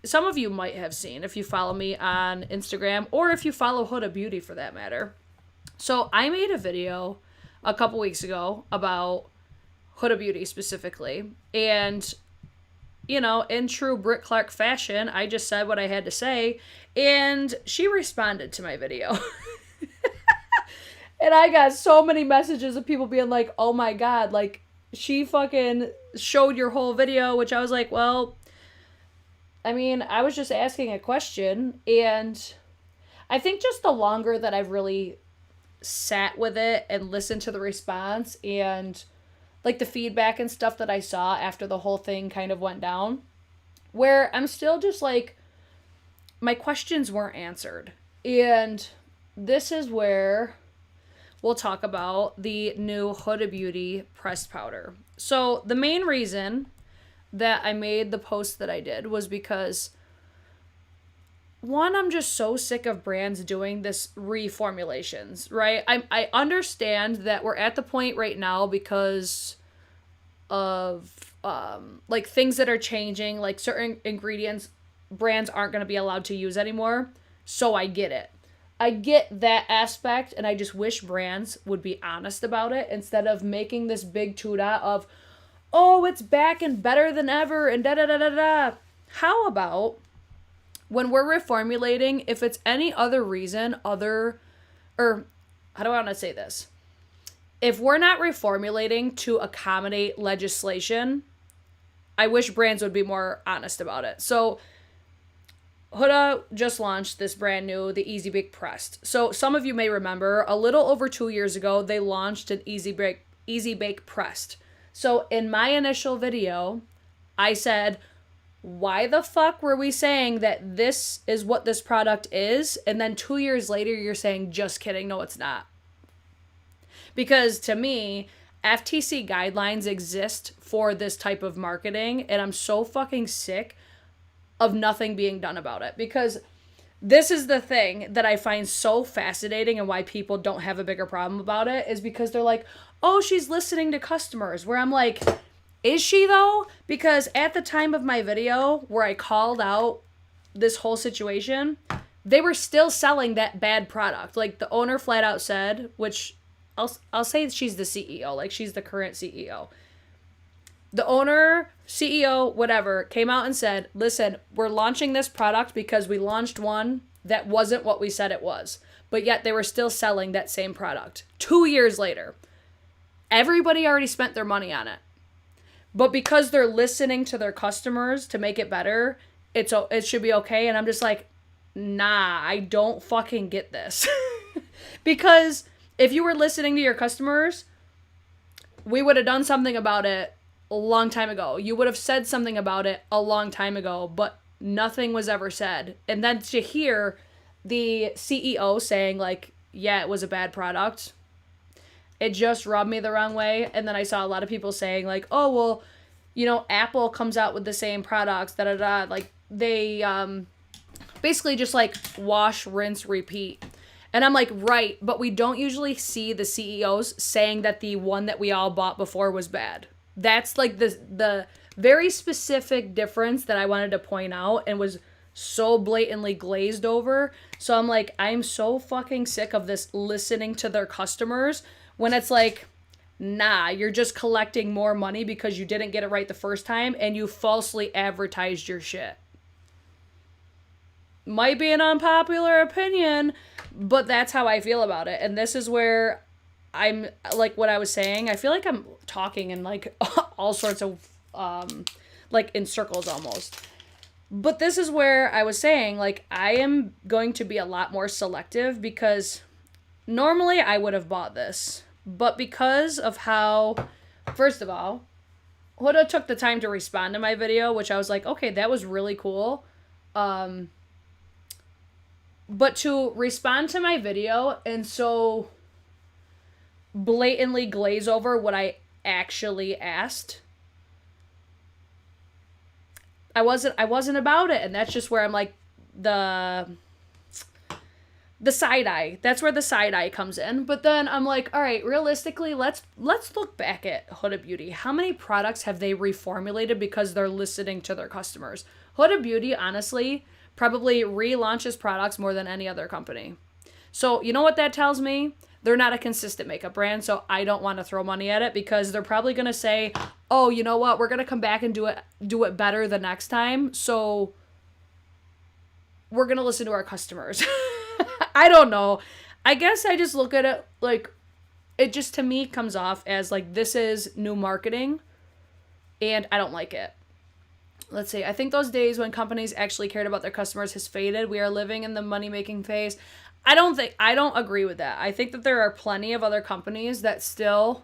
[SPEAKER 1] some of you might have seen if you follow me on Instagram or if you follow Huda Beauty for that matter. So, I made a video a couple weeks ago about Huda Beauty specifically. And, you know, in true Britt Clark fashion, I just said what I had to say. And she responded to my video. And I got so many messages of people being like, oh my God, like, she fucking showed your whole video, which I was like, well, I mean, I was just asking a question. And I think just the longer that I've really sat with it and listened to the response and, like, the feedback and stuff that I saw after the whole thing kind of went down, where I'm still just like, my questions weren't answered. And this is where we'll talk about the new Huda Beauty pressed powder. So the main reason that I made the post that I did was because, one, I'm just so sick of brands doing this reformulations, right? I understand that we're at the point right now because of like things that are changing, like certain ingredients brands aren't going to be allowed to use anymore. So I get it. I get that aspect, and I just wish brands would be honest about it instead of making this big tuda of, oh, it's back and better than ever and da-da-da-da-da. How about when we're reformulating, if it's any other reason or how do I want to say this? If we're not reformulating to accommodate legislation, I wish brands would be more honest about it. So Huda just launched this brand new, the Easy Bake Pressed. So some of you may remember, a little over 2 years ago, they launched an Easy Bake Pressed. So in my initial video, I said, why the fuck were we saying that this is what this product is? And then 2 years later, you're saying, just kidding, no, it's not. Because to me, FTC guidelines exist for this type of marketing, and I'm so fucking sick of nothing being done about it. Because this is the thing that I find so fascinating and why people don't have a bigger problem about it, is because they're like, oh, she's listening to customers. Where I'm like, is she though? Because at the time of my video where I called out this whole situation, they were still selling that bad product. Like, the owner flat out said, which I'll say she's the CEO, like, she's the current CEO. The owner, CEO, whatever, came out and said, listen, we're launching this product because we launched one that wasn't what we said it was. But yet they were still selling that same product. 2 years later. Everybody already spent their money on it. But because they're listening to their customers to make it better, it should be okay. And I'm just like, nah, I don't fucking get this. Because if you were listening to your customers, we would have done something about it a long time ago. You would have said something about it a long time ago, but nothing was ever said. And then to hear the CEO saying, like, yeah, it was a bad product, it just rubbed me the wrong way. And then I saw a lot of people saying, like, oh, well, you know, Apple comes out with the same products, da-da-da. Like, they basically just, like, wash, rinse, repeat. And I'm like, right, but we don't usually see the CEOs saying that the one that we all bought before was bad. That's, like, the very specific difference that I wanted to point out and was so blatantly glazed over. So I'm like, I'm so fucking sick of this listening to their customers when it's like, nah, you're just collecting more money because you didn't get it right the first time and you falsely advertised your shit. Might be an unpopular opinion, but that's how I feel about it. And this is where I'm, like what I was saying, I feel like I'm talking in like all sorts of, like in circles almost. But this is where I was saying, like, I am going to be a lot more selective because normally I would have bought this. But because of how, first of all, Huda took the time to respond to my video, which I was like, okay, that was really cool. But to respond to my video and so blatantly glaze over what I actually asked, I wasn't about it. And that's just where I'm like, the side eye. That's where the side eye comes in. But then I'm like, all right, realistically, let's look back at Huda Beauty. How many products have they reformulated because they're listening to their customers? Huda Beauty, honestly, probably relaunches products more than any other company. So you know what that tells me? They're not a consistent makeup brand, so I don't want to throw money at it because they're probably going to say, oh, you know what? We're going to come back and do it better the next time. So we're going to listen to our customers. I don't know. I guess I just look at it like, it just to me comes off as like, this is new marketing and I don't like it. Let's see. I think those days when companies actually cared about their customers has faded. We are living in the money-making phase. I don't agree with that. I think that there are plenty of other companies that still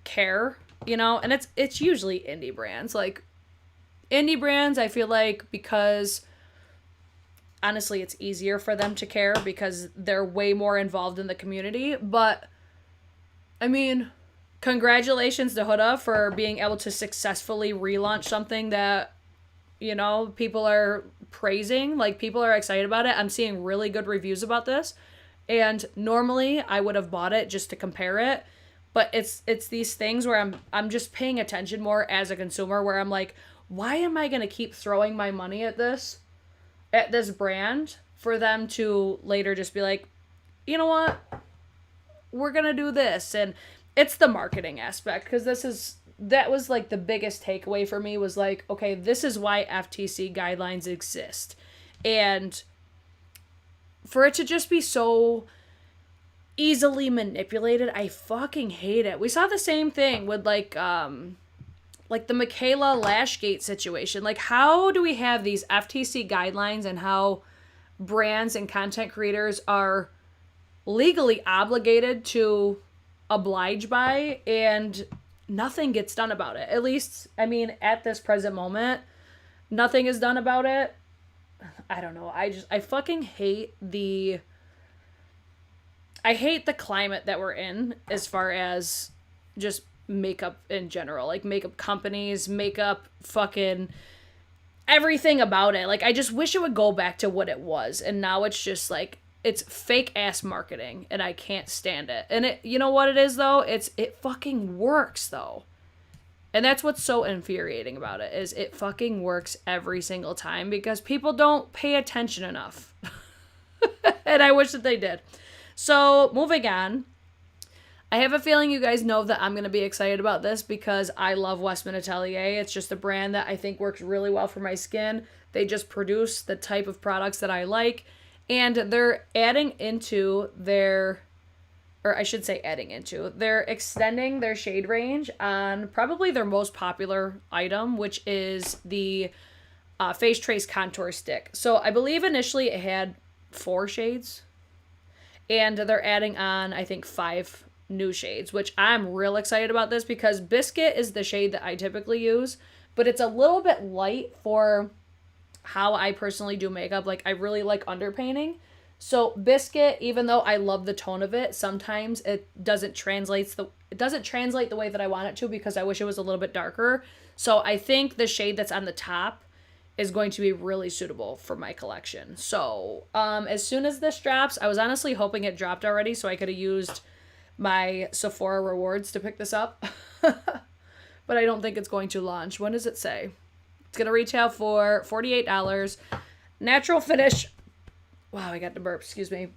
[SPEAKER 1] care, you know, and it's usually indie brands. Like indie brands, I feel like, because honestly, it's easier for them to care because they're way more involved in the community. But I mean, congratulations to Huda for being able to successfully relaunch something that, you know, people are praising. Like, people are excited about it. I'm seeing really good reviews about this. And normally I would have bought it just to compare it. But it's these things where I'm just paying attention more as a consumer, where I'm like, why am I going to keep throwing my money at this brand for them to later just be like, you know what? We're going to do this. And it's the marketing aspect, because that was like the biggest takeaway for me was like, okay, this is why FTC guidelines exist. And for it to just be so easily manipulated, I fucking hate it. We saw the same thing with like the Michaela Lashgate situation. Like, how do we have these FTC guidelines and how brands and content creators are legally obligated to oblige by, and nothing gets done about it? At least, I mean, at this present moment, nothing is done about it. I don't know. I fucking hate the climate that we're in as far as just makeup in general. Like, makeup companies, makeup, fucking everything about it. Like, I just wish it would go back to what it was. And now it's just like, it's fake ass marketing, and I can't stand it. And it, you know what it is though? It fucking works though. And that's what's so infuriating about it, is it fucking works every single time because people don't pay attention enough. And I wish that they did. So, moving on. I have a feeling you guys know that I'm going to be excited about this because I love Westman Atelier. It's just a brand that I think works really well for my skin. They just produce the type of products that I like. And they're they're extending their shade range on probably their most popular item, which is the Face Trace Contour Stick. So I believe initially it had 4 shades, and they're adding on, I think, 5 new shades, which I'm real excited about this because Biscuit is the shade that I typically use, but it's a little bit light for how I personally do makeup. Like, I really like underpainting. So Biscuit, even though I love the tone of it, sometimes it doesn't translate the way that I want it to because I wish it was a little bit darker. So I think the shade that's on the top is going to be really suitable for my collection. So as soon as this drops, I was honestly hoping it dropped already so I could have used my Sephora rewards to pick this up. But I don't think it's going to launch. When does it say? It's going to retail for $48. Natural finish. Wow, I got the burp. Excuse me.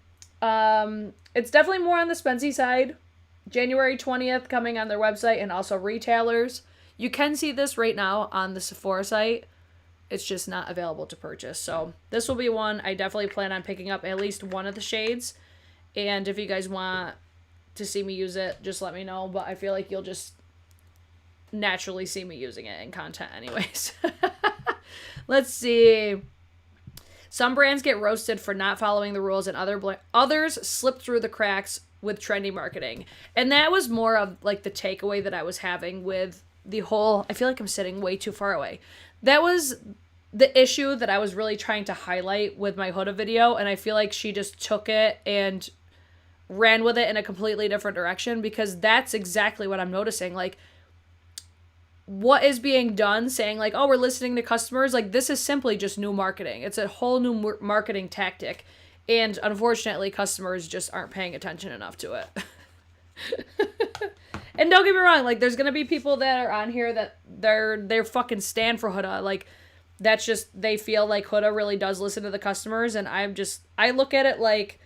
[SPEAKER 1] It's definitely more on the spency side. January 20th coming on their website and also retailers. You can see this right now on the Sephora site. It's just not available to purchase. So this will be one I definitely plan on picking up at least one of the shades. And if you guys want to see me use it, just let me know. But I feel like you'll just naturally see me using it in content anyways. Let's see. Some brands get roasted for not following the rules and others slip through the cracks with trendy marketing. And that was more of like the takeaway that I was having with the whole, I feel like I'm sitting way too far away. That was the issue that I was really trying to highlight with my Huda video. And I feel like she just took it and ran with it in a completely different direction because that's exactly what I'm noticing. Like, what is being done saying like, oh, we're listening to customers, like this is simply just new marketing. It's a whole new marketing tactic. And unfortunately, customers just aren't paying attention enough to it. And don't get me wrong, like there's going to be people that are on here that they're fucking stand for Huda. Like that's just, they feel like Huda really does listen to the customers. And I look at it like,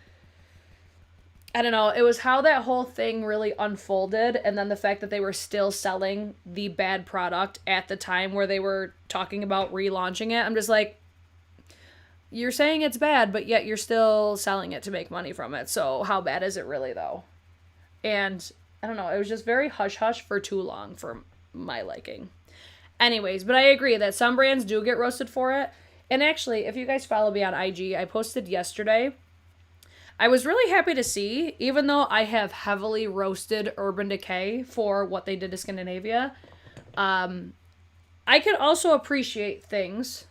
[SPEAKER 1] I don't know, it was how that whole thing really unfolded, and then the fact that they were still selling the bad product at the time where they were talking about relaunching it. I'm just like, you're saying it's bad, but yet you're still selling it to make money from it. So how bad is it really, though? And I don't know, it was just very hush-hush for too long for my liking. Anyways, but I agree that some brands do get roasted for it. And actually, if you guys follow me on IG, I posted yesterday, I was really happy to see, even though I have heavily roasted Urban Decay for what they did to Scandinavia, I could also appreciate things,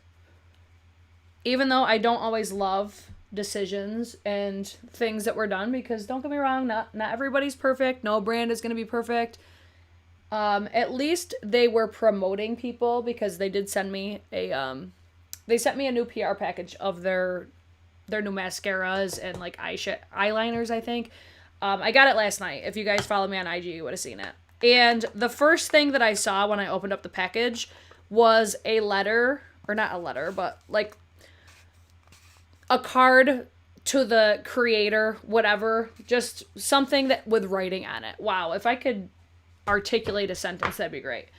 [SPEAKER 1] even though I don't always love decisions and things that were done, because don't get me wrong, not everybody's perfect. No brand is going to be perfect. At least they were promoting people because they did send me they sent me a new PR package of their new mascaras and like eyeliners, I think. I got it last night. If you guys follow me on IG, you would have seen it. And the first thing that I saw when I opened up the package was a letter, or not a letter, but like a card to the creator, whatever, just something that with writing on it. Wow, if I could articulate a sentence, that'd be great.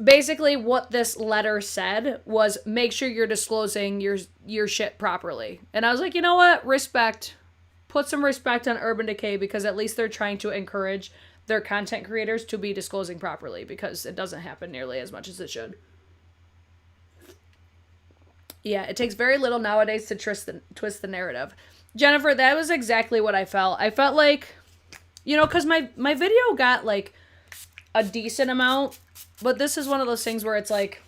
[SPEAKER 1] Basically, what this letter said was, make sure you're disclosing your shit properly. And I was like, you know what? Respect. Put some respect on Urban Decay, because at least they're trying to encourage their content creators to be disclosing properly, because it doesn't happen nearly as much as it should. Yeah, it takes very little nowadays to twist the narrative. Jennifer, that was exactly what I felt. I felt like, you know, because my video got like a decent amount, but this is one of those things where it's like,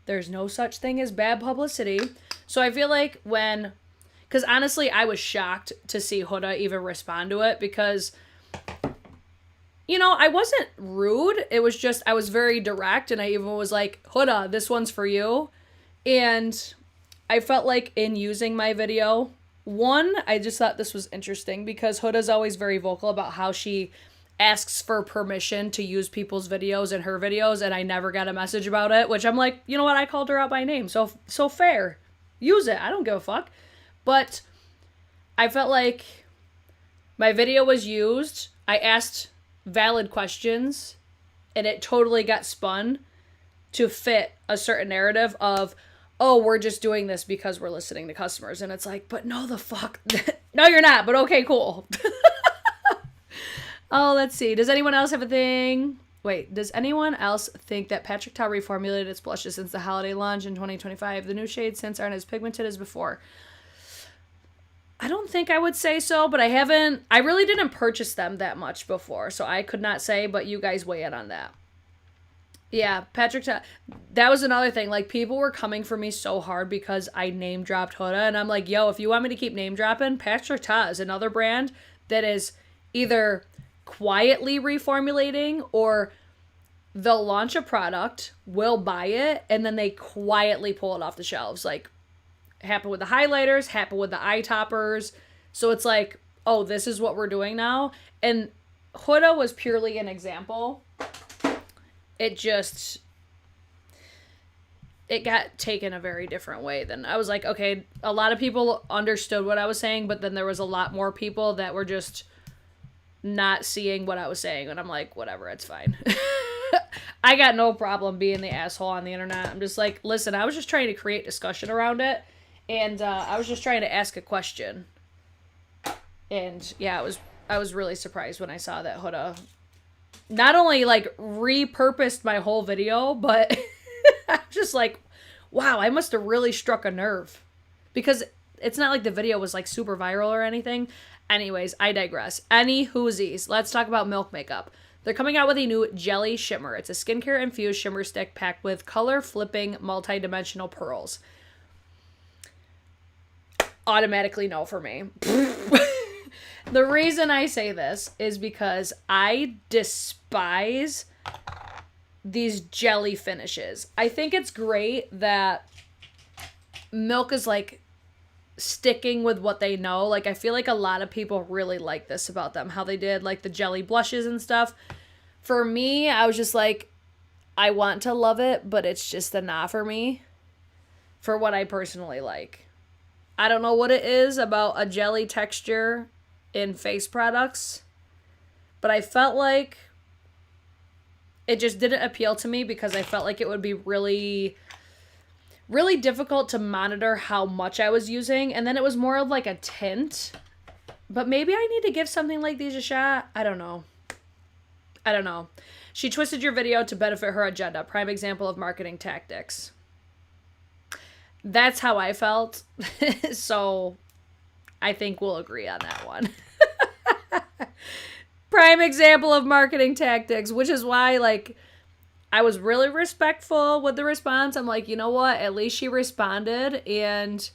[SPEAKER 1] there's no such thing as bad publicity. So I feel like because honestly, I was shocked to see Huda even respond to it, because, you know, I wasn't rude. It was just, I was very direct, and I even was like, Huda, this one's for you. And I felt like in using my video, I just thought this was interesting, because Huda's always very vocal about how she asks for permission to use people's videos in her videos, and I never got a message about it, which I'm like, you know what, I called her out by name, so fair. Use it. I don't give a fuck. But I felt like my video was used. I asked valid questions, and it totally got spun to fit a certain narrative of, oh, we're just doing this because we're listening to customers. And it's like, but no, the fuck. No, you're not, but okay, cool. Oh, let's see. Does anyone else have a thing? Wait, does anyone else think that Patrick Ta reformulated its blushes since the holiday launch in 2025? The new shades since aren't as pigmented as before. I don't think I would say so, but I really didn't purchase them that much before, so I could not say, but you guys weigh in on that. Yeah, that was another thing. Like, people were coming for me so hard because I name dropped Huda, and I'm like, yo, if you want me to keep name dropping, Patrick Ta is another brand that is either quietly reformulating, or they'll launch a product, we'll buy it, and then they quietly pull it off the shelves. Like, happened with the highlighters, happened with the eye toppers. So it's like, oh, this is what we're doing now. And Huda was purely an example. It got taken a very different way. Then I was like, okay, a lot of people understood what I was saying, but then there was a lot more people that were just not seeing what I was saying. And I'm like, whatever, it's fine. I got no problem being the asshole on the internet. I'm just like, listen, I was just trying to create discussion around it. And I was just trying to ask a question. And yeah, I was really surprised when I saw that Huda not only like repurposed my whole video, but I'm just like, wow, I must have really struck a nerve. Because it's not like the video was like super viral or anything. Anyways, I digress. Any whoosies. Let's talk about Milk Makeup. They're coming out with a new Jelly Shimmer. It's a skincare infused shimmer stick packed with color flipping multi-dimensional pearls. Automatically no for me. The reason I say this is because I despise these jelly finishes. I think it's great that Milk is like sticking with what they know. Like, I feel like a lot of people really like this about them, how they did like the jelly blushes and stuff. For me, I was just like, I want to love it, but it's just a nah for me for what I personally like. I don't know what it is about a jelly texture in face products, but I felt like it just didn't appeal to me because I felt like it would be really, really difficult to monitor how much I was using. And then it was more of like a tint. But maybe I need to give something like these a shot. I don't know. She twisted your video to benefit her agenda. Prime example of marketing tactics. That's how I felt. So I think we'll agree on that one. Prime example of marketing tactics, which is why, like, I was really respectful with the response. I'm like, you know what? At least she responded. And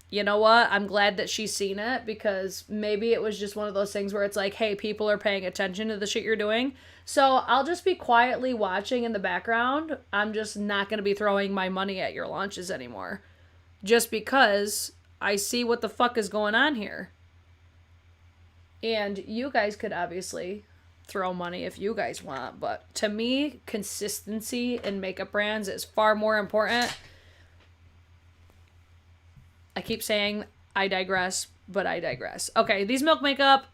[SPEAKER 1] you know what? I'm glad that she's seen it, because maybe it was just one of those things where it's like, hey, people are paying attention to the shit you're doing. So I'll just be quietly watching in the background. I'm just not going to be throwing my money at your launches anymore. Just because I see what the fuck is going on here. And you guys could obviously throw money if you guys want. But to me, consistency in makeup brands is far more important. I keep saying I digress, but I digress. Okay, these Milk Makeup,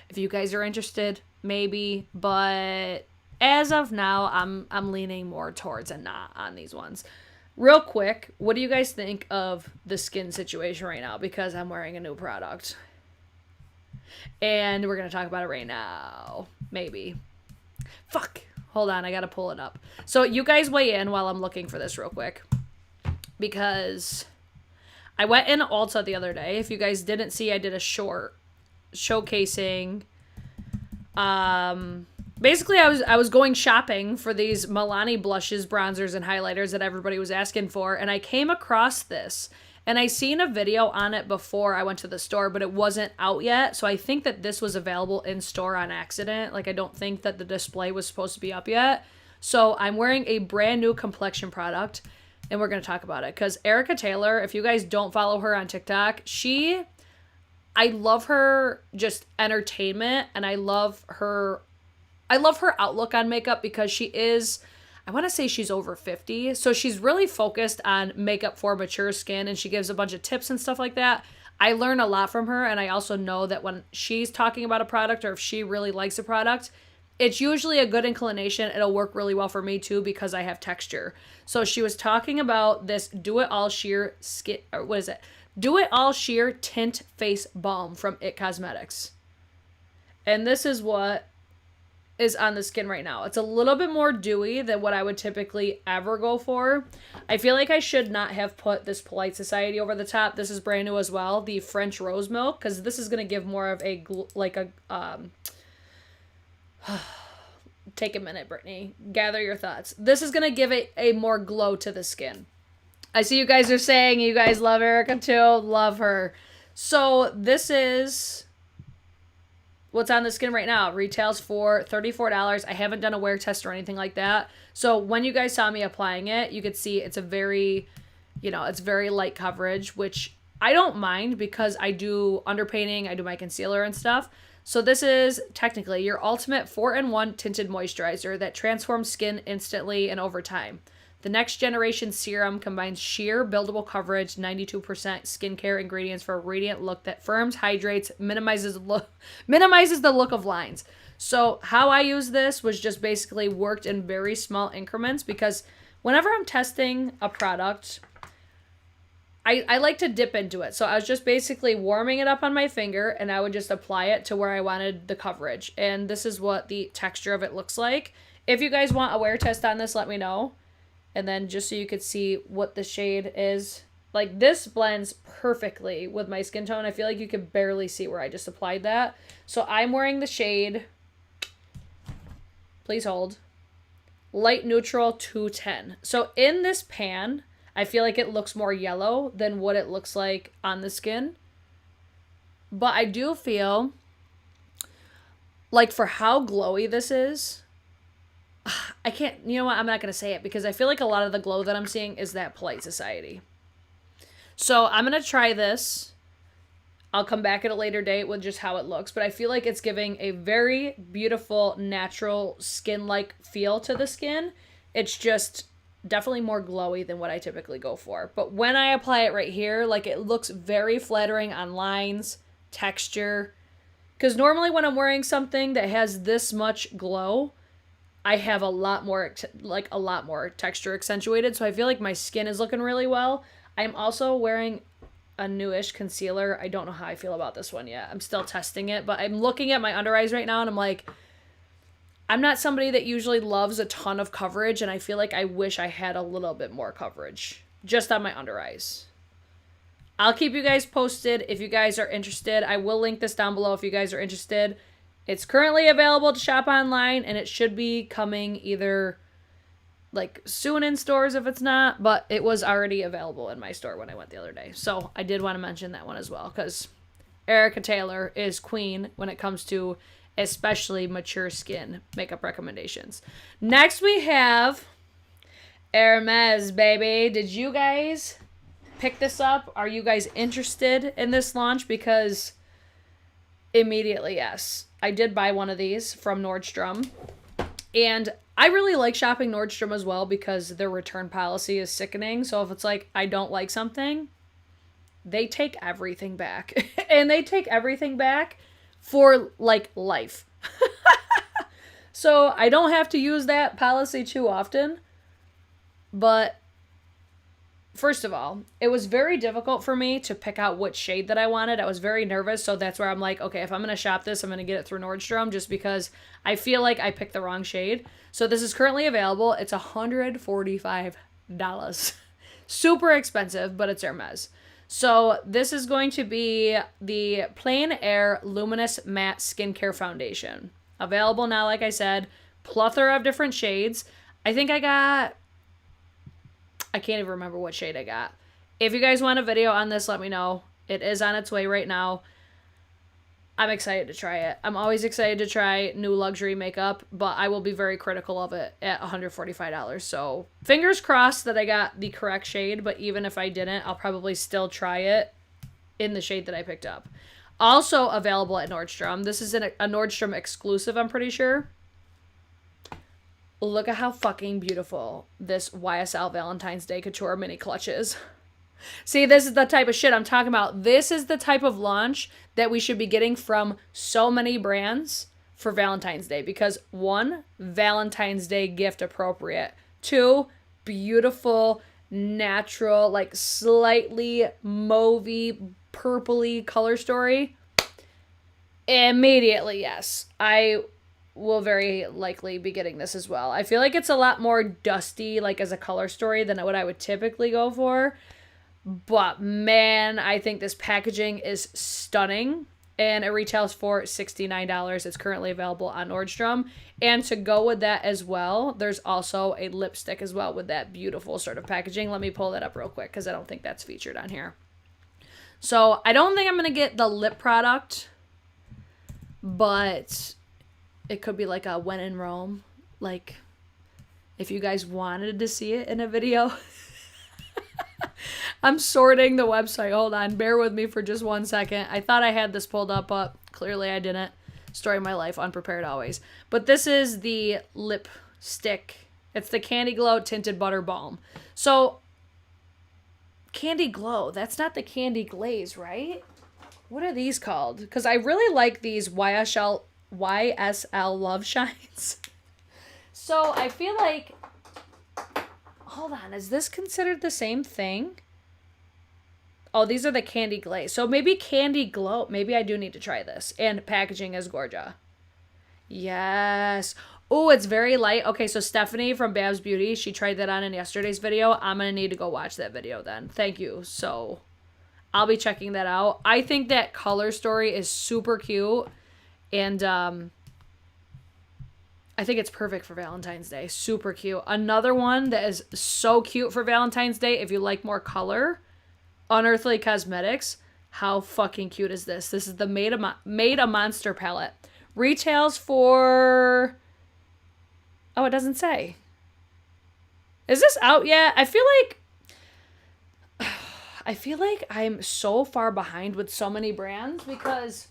[SPEAKER 1] if you guys are interested, maybe. But as of now, I'm leaning more towards a nah on these ones. Real quick, what do you guys think of the skin situation right now? Because I'm wearing a new product. And we're going to talk about it right now. Maybe. Fuck. Hold on, I got to pull it up. So you guys weigh in while I'm looking for this real quick. Because I went in Ulta the other day. If you guys didn't see, I did a short showcasing. Basically, I was going shopping for these Milani blushes, bronzers, and highlighters that everybody was asking for. And I came across this. And I seen a video on it before I went to the store, but it wasn't out yet. So I think that this was available in store on accident. Like, I don't think that the display was supposed to be up yet. So I'm wearing a brand new complexion product, and we're going to talk about it. Because Erica Taylor, if you guys don't follow her on TikTok, I love her just entertainment, and I love her outlook on makeup, because she is, I want to say she's over 50. So she's really focused on makeup for mature skin, and she gives a bunch of tips and stuff like that. I learn a lot from her, and I also know that when she's talking about a product, or if she really likes a product, it's usually a good inclination. It'll work really well for me too, because I have texture. So she was talking about this Do It All Sheer skin, or what is it? Do It All Sheer Tint Face Balm from It Cosmetics. And this is what is on the skin right now. It's a little bit more dewy than what I would typically ever go for. I feel like I should not have put this Polite Society over the top. This is brand new as well, the French Rose Milk, because this is going to give more of a, take a minute, Brittany. Gather your thoughts. This is going to give it a more glow to the skin. I see you guys are saying you guys love Erica too. Love her. So this is what's on the skin right now. It retails for $34. I haven't done a wear test or anything like that. So when you guys saw me applying it, you could see it's a very, it's very light coverage, which I don't mind because I do underpainting, I do my concealer and stuff. So this is technically your ultimate 4-in-1 tinted moisturizer that transforms skin instantly and over time. The next generation serum combines sheer buildable coverage, 92% skincare ingredients for a radiant look that firms, hydrates, minimizes the look of lines. So how I use this was just basically worked in very small increments, because whenever I'm testing a product, I like to dip into it. So I was just basically warming it up on my finger, and I would just apply it to where I wanted the coverage. And this is what the texture of it looks like. If you guys want a wear test on this, let me know. And then just so you could see what the shade is. Like, this blends perfectly with my skin tone. I feel like you could barely see where I just applied that. So I'm wearing the shade, please hold, Light Neutral 210. So in this pan, I feel like it looks more yellow than what it looks like on the skin. But I do feel like for how glowy this is, I can't, you know what, I'm not going to say it because I feel like a lot of the glow that I'm seeing is that Polite Society. So I'm going to try this. I'll come back at a later date with just how it looks, but I feel like it's giving a very beautiful, natural, skin-like feel to the skin. It's just definitely more glowy than what I typically go for. But when I apply it right here, like, it looks very flattering on lines, texture. Because normally when I'm wearing something that has this much glow, I have a lot more texture accentuated. So I feel like my skin is looking really well. I'm also wearing a newish concealer. I don't know how I feel about this one yet. I'm still testing it, but I'm looking at my under eyes right now and I'm like, I'm not somebody that usually loves a ton of coverage, and I feel like I wish I had a little bit more coverage just on my under eyes. I'll keep you guys posted if you guys are interested. I will link this down below if you guys are interested. It's currently available to shop online, and it should be coming either like soon in stores if it's not, but it was already available in my store when I went the other day. So I did want to mention that one as well, because Erica Taylor is queen when it comes to especially mature skin makeup recommendations. Next we have Hermes, baby. Did you guys pick this up? Are you guys interested in this launch? Because immediately, yes. I did buy one of these from Nordstrom, and I really like shopping Nordstrom as well because their return policy is sickening. So if it's like I don't like something, they take everything back. And they take everything back for like life. So I don't have to use that policy too often. But first of all, it was very difficult for me to pick out which shade that I wanted. I was very nervous, so that's where I'm like, okay, if I'm going to shop this, I'm going to get it through Nordstrom just because I feel like I picked the wrong shade. So this is currently available. It's $145. Super expensive, but it's Hermes. So this is going to be the Plain Air Luminous Matte Skincare Foundation. Available now, like I said, plethora of different shades. I think I can't even remember what shade I got. If you guys want a video on this, let me know. It is on its way right now. I'm excited to try it. I'm always excited to try new luxury makeup, but I will be very critical of it at $145. So fingers crossed that I got the correct shade, but even if I didn't, I'll probably still try it in the shade that I picked up. Also available at Nordstrom. This is a Nordstrom exclusive, I'm pretty sure. Look at how fucking beautiful this YSL Valentine's Day Couture mini clutch is. See, this is the type of shit I'm talking about. This is the type of launch that we should be getting from so many brands for Valentine's Day. Because 1, Valentine's Day gift appropriate. 2, beautiful, natural, like slightly mauvey, purpley color story. Immediately, yes. I will very likely be getting this as well. I feel like it's a lot more dusty, like as a color story, than what I would typically go for. But man, I think this packaging is stunning. And it retails for $69. It's currently available on Nordstrom. And to go with that as well, there's also a lipstick as well with that beautiful sort of packaging. Let me pull that up real quick because I don't think that's featured on here. So I don't think I'm going to get the lip product, but it could be like a when in Rome. Like if you guys wanted to see it in a video. I'm sorting the website. Hold on. Bear with me for just 1 second. I thought I had this pulled up, but clearly I didn't. Story of my life, unprepared always. But this is the lipstick. It's the Candy Glow Tinted Butter Balm. So, Candy Glow. That's not the Candy Glaze, right? What are these called? Because I really like these YSL Love Shines. So, I feel like... Hold on. Is this considered the same thing? Oh, these are the Candy Glaze. So maybe Candy Glow. Maybe I do need to try this. And packaging is gorgeous. Yes. Oh, it's very light. Okay, so Stephanie from Babs Beauty, she tried that on in yesterday's video. I'm going to need to go watch that video then. Thank you. So I'll be checking that out. I think that color story is super cute. And I think it's perfect for Valentine's Day. Super cute. Another one that is so cute for Valentine's Day, if you like more color, Unearthly Cosmetics. How fucking cute is this? This is the Made a Monster palette. Retails for... Oh, it doesn't say. Is this out yet? I feel like I'm so far behind with so many brands because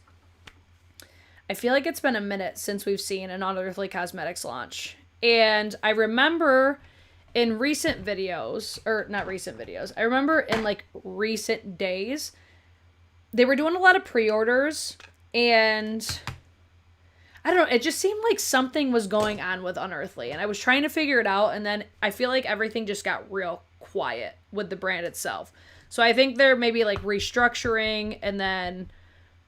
[SPEAKER 1] I feel like it's been a minute since we've seen an Unearthly Cosmetics launch. And I remember in recent videos, or not recent videos, I remember in like recent days, they were doing a lot of pre-orders and I don't know, it just seemed like something was going on with Unearthly and I was trying to figure it out and then I feel like everything just got real quiet with the brand itself. So I think they're maybe like restructuring and then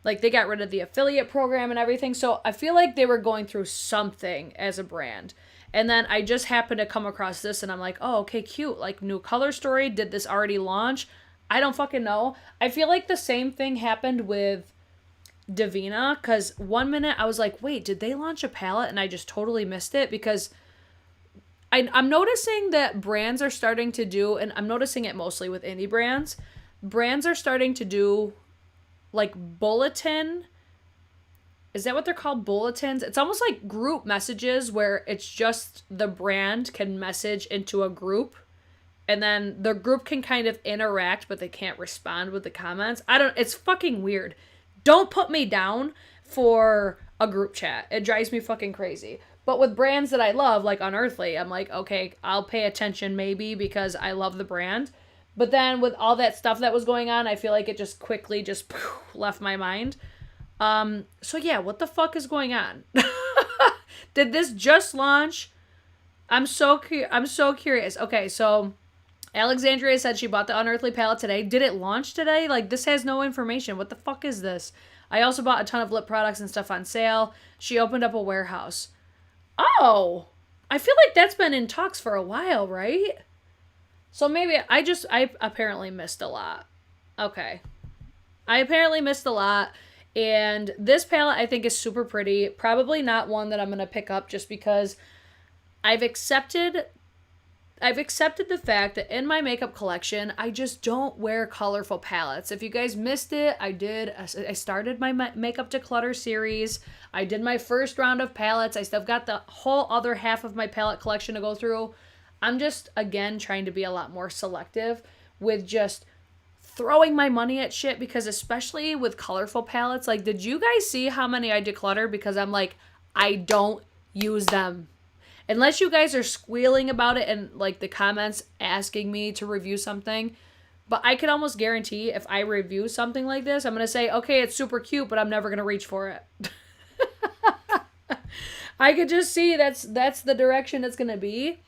[SPEAKER 1] like they got rid of the affiliate program and everything. So I feel like they were going through something as a brand. And then I just happened to come across this and I'm like, oh, okay, cute. Like new color story. Did this already launch? I don't fucking know. I feel like the same thing happened with Divina because 1 minute I was like, wait, did they launch a palette? And I just totally missed it because I'm noticing that brands are starting to do, and I'm noticing it mostly with indie brands, brands are starting to do like bulletin. Is that what they're called? Bulletins? It's almost like group messages where it's just the brand can message into a group and then the group can kind of interact, but they can't respond with the comments. It's fucking weird. Don't put me down for a group chat. It drives me fucking crazy. But with brands that I love, like Unearthly, I'm like, okay, I'll pay attention maybe because I love the brand. But then with all that stuff that was going on, I feel like it just quickly just left my mind. So yeah, what the fuck is going on? Did this just launch? I'm so curious. Okay, so Alexandria said she bought the Unearthly palette today. Did it launch today? Like, this has no information. What the fuck is this? I also bought a ton of lip products and stuff on sale. She opened up a warehouse. Oh, I feel like that's been in talks for a while, right? So maybe I apparently missed a lot. Okay. I apparently missed a lot. And this palette I think is super pretty. Probably not one that I'm going to pick up just because I've accepted the fact that in my makeup collection, I just don't wear colorful palettes. If you guys missed it, I started my Makeup Declutter series. I did my first round of palettes. I still got the whole other half of my palette collection to go through. I'm just, again, trying to be a lot more selective with just throwing my money at shit because especially with colorful palettes, like, did you guys see how many I decluttered? Because I'm like, I don't use them. Unless you guys are squealing about it and like the comments asking me to review something. But I can almost guarantee if I review something like this, I'm going to say, okay, it's super cute, but I'm never going to reach for it. I could just see that's the direction it's going to be.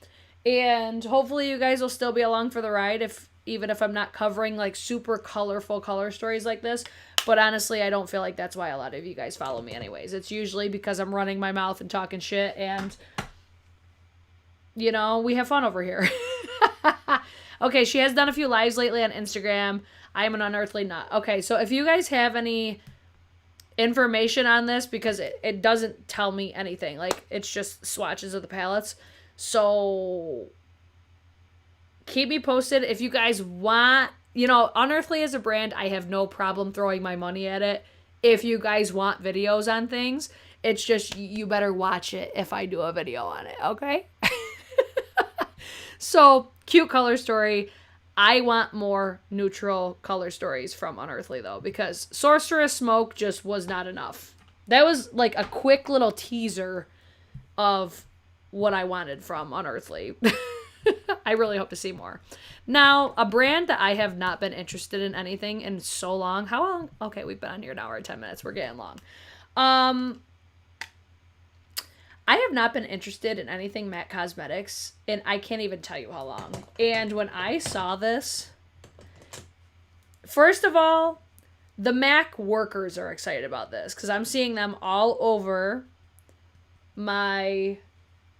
[SPEAKER 1] And hopefully you guys will still be along for the ride even if I'm not covering like super colorful color stories like this. But honestly, I don't feel like that's why a lot of you guys follow me anyways. It's usually because I'm running my mouth and talking shit, and, you know, we have fun over here. Okay, she has done a few lives lately on Instagram. I am an unearthly nut. Okay, so if you guys have any information on this, because it doesn't tell me anything. Like, it's just swatches of the palettes. So keep me posted. If you guys want, you know, Unearthly as a brand, I have no problem throwing my money at it. If you guys want videos on things, it's just you better watch it if I do a video on it, okay? So, cute color story. I want more neutral color stories from Unearthly, though, because Sorceress Smoke just was not enough. That was like a quick little teaser of what I wanted from Unearthly. I really hope to see more. Now, a brand that I have not been interested in anything in so long. How long? Okay, we've been on here an hour and 10 minutes. We're getting long. I have not been interested in anything MAC Cosmetics, and I can't even tell you how long. And when I saw this, first of all, the MAC workers are excited about this because I'm seeing them all over my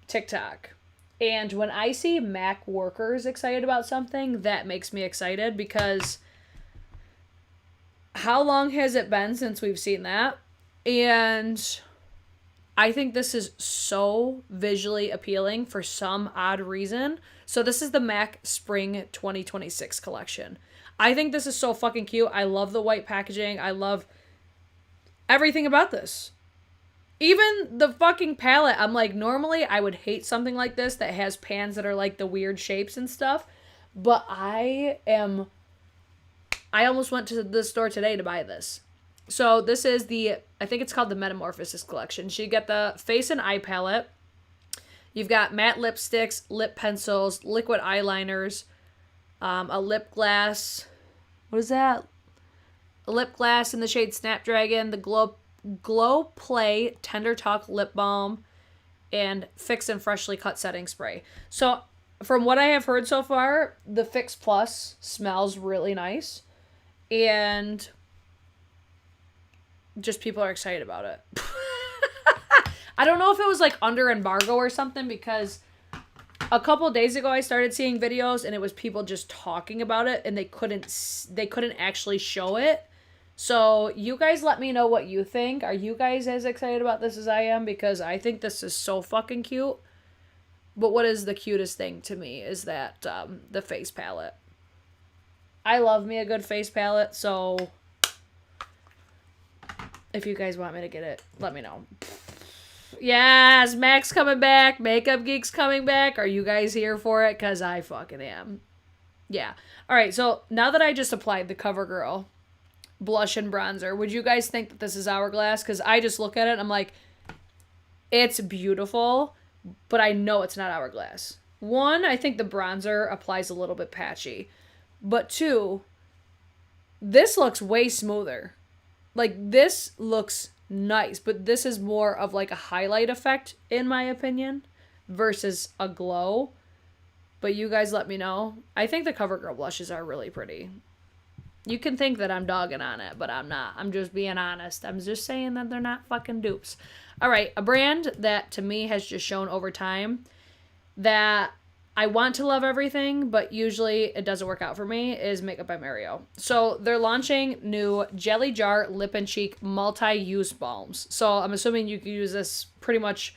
[SPEAKER 1] TikTok. And when I see MAC workers excited about something, that makes me excited, because how long has it been since we've seen that? And I think this is so visually appealing for some odd reason. So this is the MAC Spring 2026 collection. I think this is so fucking cute. I love the white packaging. I love everything about this. Even the fucking palette. I'm like, normally I would hate something like this that has pans that are like the weird shapes and stuff. But I almost went to the store today to buy this. So this is I think it's called the Metamorphosis collection. So you get the face and eye palette. You've got matte lipsticks, lip pencils, liquid eyeliners, a lip gloss. What is that? A lip gloss in the shade Snapdragon, the Glow Play Tender Talk lip balm, and Fix and Freshly Cut setting spray. So from what I have heard so far, the Fix Plus smells really nice. And just people are excited about it. I don't know if it was like under embargo or something, because a couple days ago I started seeing videos and it was people just talking about it, and they couldn't actually show it. So you guys let me know what you think. Are you guys as excited about this as I am? Because I think this is so fucking cute. But what is the cutest thing to me is that the face palette. I love me a good face palette, so if you guys want me to get it, let me know. Yes, Mac's coming back. Makeupgeek's coming back. Are you guys here for it? Because I fucking am. Yeah. All right, so now that I just applied the CoverGirl blush and bronzer, would you guys think that this is Hourglass? Because I just look at it and I'm like, it's beautiful, but I know it's not Hourglass. One, I think the bronzer applies a little bit patchy. But two, this looks way smoother. Like, this looks nice, but this is more of like a highlight effect, in my opinion, versus a glow. But you guys let me know. I think the CoverGirl blushes are really pretty. You can think that I'm dogging on it, but I'm not. I'm just being honest. I'm just saying that they're not fucking dupes. All right, a brand that to me has just shown over time that I want to love everything, but usually it doesn't work out for me, is Makeup by Mario. So they're launching new Jelly Jar Lip and Cheek multi-use balms. So I'm assuming you can use this pretty much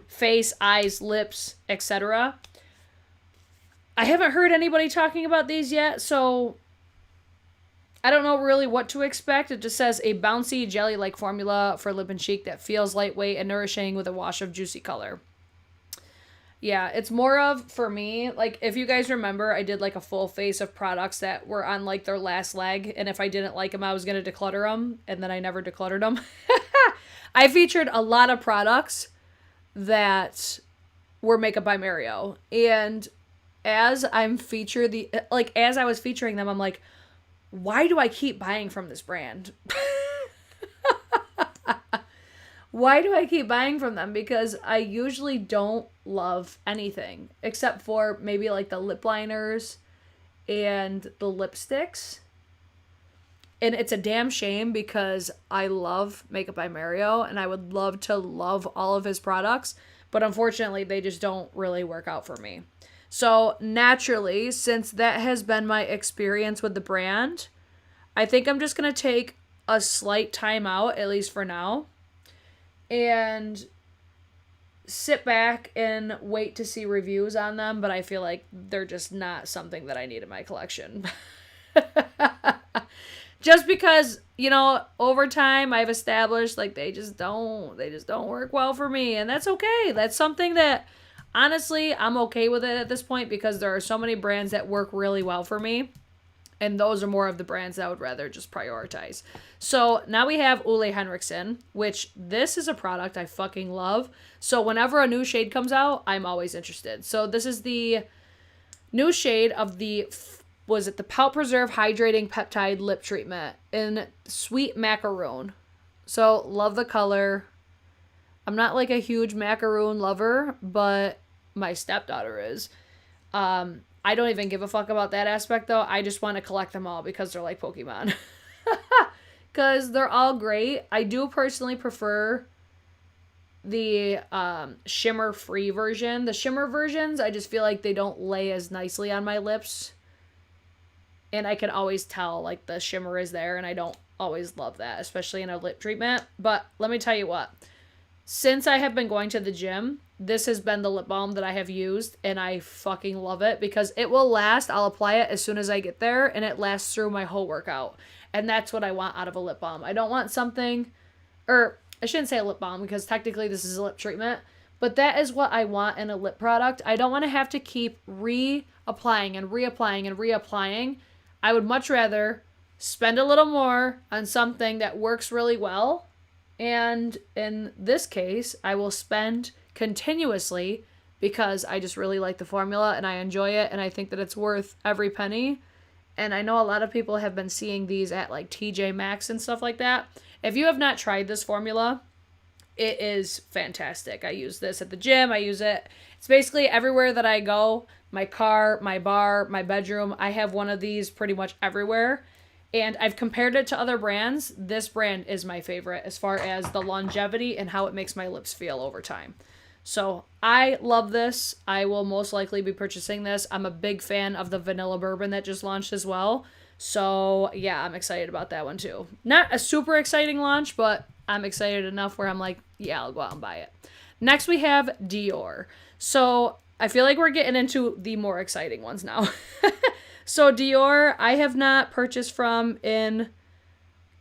[SPEAKER 1] face, eyes, lips, etc. I haven't heard anybody talking about these yet, so I don't know really what to expect. It just says a bouncy jelly-like formula for lip and cheek that feels lightweight and nourishing with a wash of juicy color. Yeah, it's more of, for me, like, if you guys remember, I did, like, a full face of products that were on, like, their last leg, and if I didn't like them, I was going to declutter them, and then I never decluttered them. I featured a lot of products that were Makeup by Mario, and as I was featuring them, I'm like, why do I keep buying from this brand? Why do I keep buying from them? Because I usually don't love anything except for maybe like the lip liners and the lipsticks. And it's a damn shame because I love Makeup by Mario and I would love to love all of his products, but unfortunately they just don't really work out for me. So naturally, since that has been my experience with the brand, I think I'm just going to take a slight time out, at least for now, and sit back and wait to see reviews on them, but I feel like they're just not something that I need in my collection. Just because, you know, over time I've established like they just don't work well for me, and that's okay. That's something that honestly I'm okay with it at this point because there are so many brands that work really well for me, and those are more of the brands that I would rather just prioritize. So now we have Ole Henriksen, which this is a product I fucking love. So whenever a new shade comes out, I'm always interested. So this is the new shade of the Pout Preserve Hydrating Peptide Lip Treatment in Sweet Macaroon. So love the color. I'm not like a huge macaroon lover, but my stepdaughter is. I don't even give a fuck about that aspect though. I just want to collect them all because they're like Pokemon. Because they're all great. I do personally prefer the shimmer free version. The shimmer versions, I just feel like they don't lay as nicely on my lips. And I can always tell like the shimmer is there, and I don't always love that, especially in a lip treatment. But let me tell you what. Since I have been going to the gym, this has been the lip balm that I have used, and I fucking love it because it will last. I'll apply it as soon as I get there, and it lasts through my whole workout. And that's what I want out of a lip balm. I don't want something, or I shouldn't say a lip balm because technically this is a lip treatment, but that is what I want in a lip product. I don't want to have to keep reapplying and reapplying and reapplying. I would much rather spend a little more on something that works really well. And in this case, I will spend continuously because I just really like the formula and I enjoy it and I think that it's worth every penny. And I know a lot of people have been seeing these at like TJ Maxx and stuff like that. If you have not tried this formula, it is fantastic. I use this at the gym. I use it. It's basically everywhere that I go. My car, my bar, my bedroom. I have one of these pretty much everywhere. And I've compared it to other brands. This brand is my favorite as far as the longevity and how it makes my lips feel over time. So I love this. I will most likely be purchasing this. I'm a big fan of the vanilla bourbon that just launched as well. So yeah, I'm excited about that one too. Not a super exciting launch, but I'm excited enough where I'm like, yeah, I'll go out and buy it. Next we have Dior. So I feel like we're getting into the more exciting ones now. So Dior, I have not purchased from in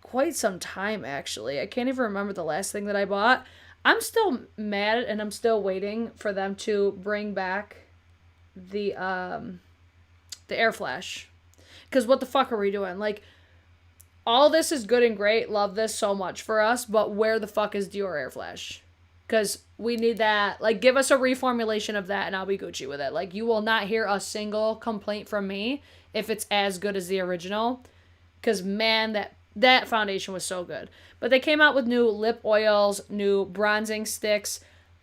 [SPEAKER 1] quite some time, actually. I can't even remember the last thing that I bought. I'm still mad and I'm still waiting for them to bring back the Air Flash. Because what the fuck are we doing? Like, all this is good and great. Love this so much for us. But where the fuck is Dior Air Flash? Because we need that. Like, give us a reformulation of that and I'll be Gucci with it. Like, you will not hear a single complaint from me if it's as good as the original. Because, man, that foundation was so good. But they came out with new lip oils, new bronzing sticks.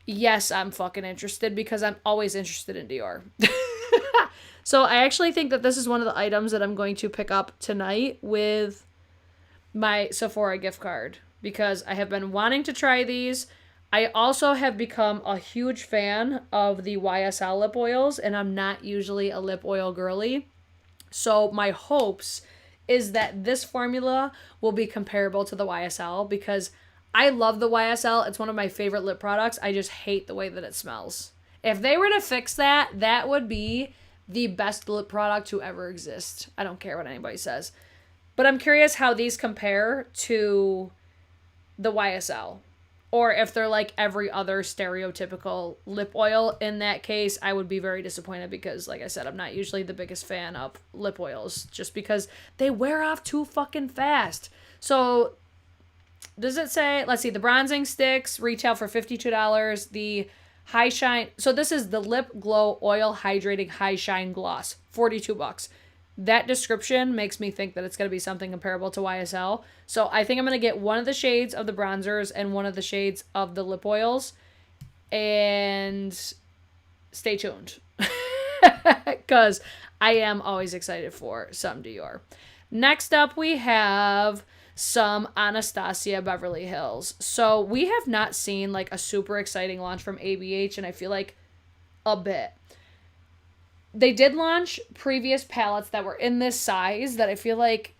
[SPEAKER 1] Yes, I'm fucking interested because I'm always interested in Dior. So I actually think that this is one of the items that I'm going to pick up tonight with my Sephora gift card. Because I have been wanting to try these. I also have become a huge fan of the YSL lip oils, and I'm not usually a lip oil girly. So my hopes is that this formula will be comparable to the YSL because I love the YSL. It's one of my favorite lip products. I just hate the way that it smells. If they were to fix that, that would be the best lip product to ever exist. I don't care what anybody says. But I'm curious how these compare to the YSL. Or if they're like every other stereotypical lip oil. In that case, I would be very disappointed because, like I said, I'm not usually the biggest fan of lip oils just because they wear off too fucking fast. So, does it say, let's see, the bronzing sticks retail for $52. The high shine, so this is the Lip Glow Oil Hydrating High Shine Gloss, $42. That description makes me think that it's going to be something comparable to YSL. So I think I'm going to get one of the shades of the bronzers and one of the shades of the lip oils. And stay tuned. Because I am always excited for some Dior. Next up, we have some Anastasia Beverly Hills. So we have not seen like a super exciting launch from ABH, and I feel like a bit. They did launch previous palettes that were in this size that I feel like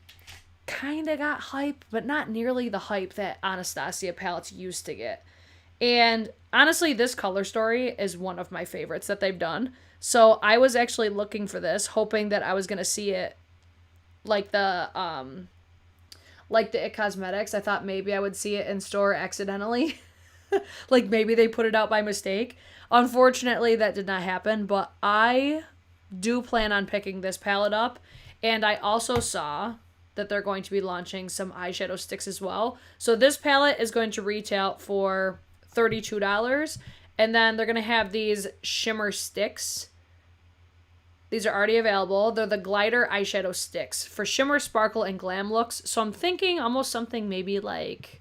[SPEAKER 1] kind of got hype, but not nearly the hype that Anastasia palettes used to get. And honestly, this color story is one of my favorites that they've done. So I was actually looking for this, hoping that I was going to see it like the It Cosmetics. I thought maybe I would see it in store accidentally. Like maybe they put it out by mistake. Unfortunately, that did not happen, but I do plan on picking this palette up. And I also saw that they're going to be launching some eyeshadow sticks as well. So this palette is going to retail for $32. And then they're going to have these shimmer sticks. These are already available. They're the glider eyeshadow sticks for shimmer, sparkle, and glam looks. So I'm thinking almost something maybe like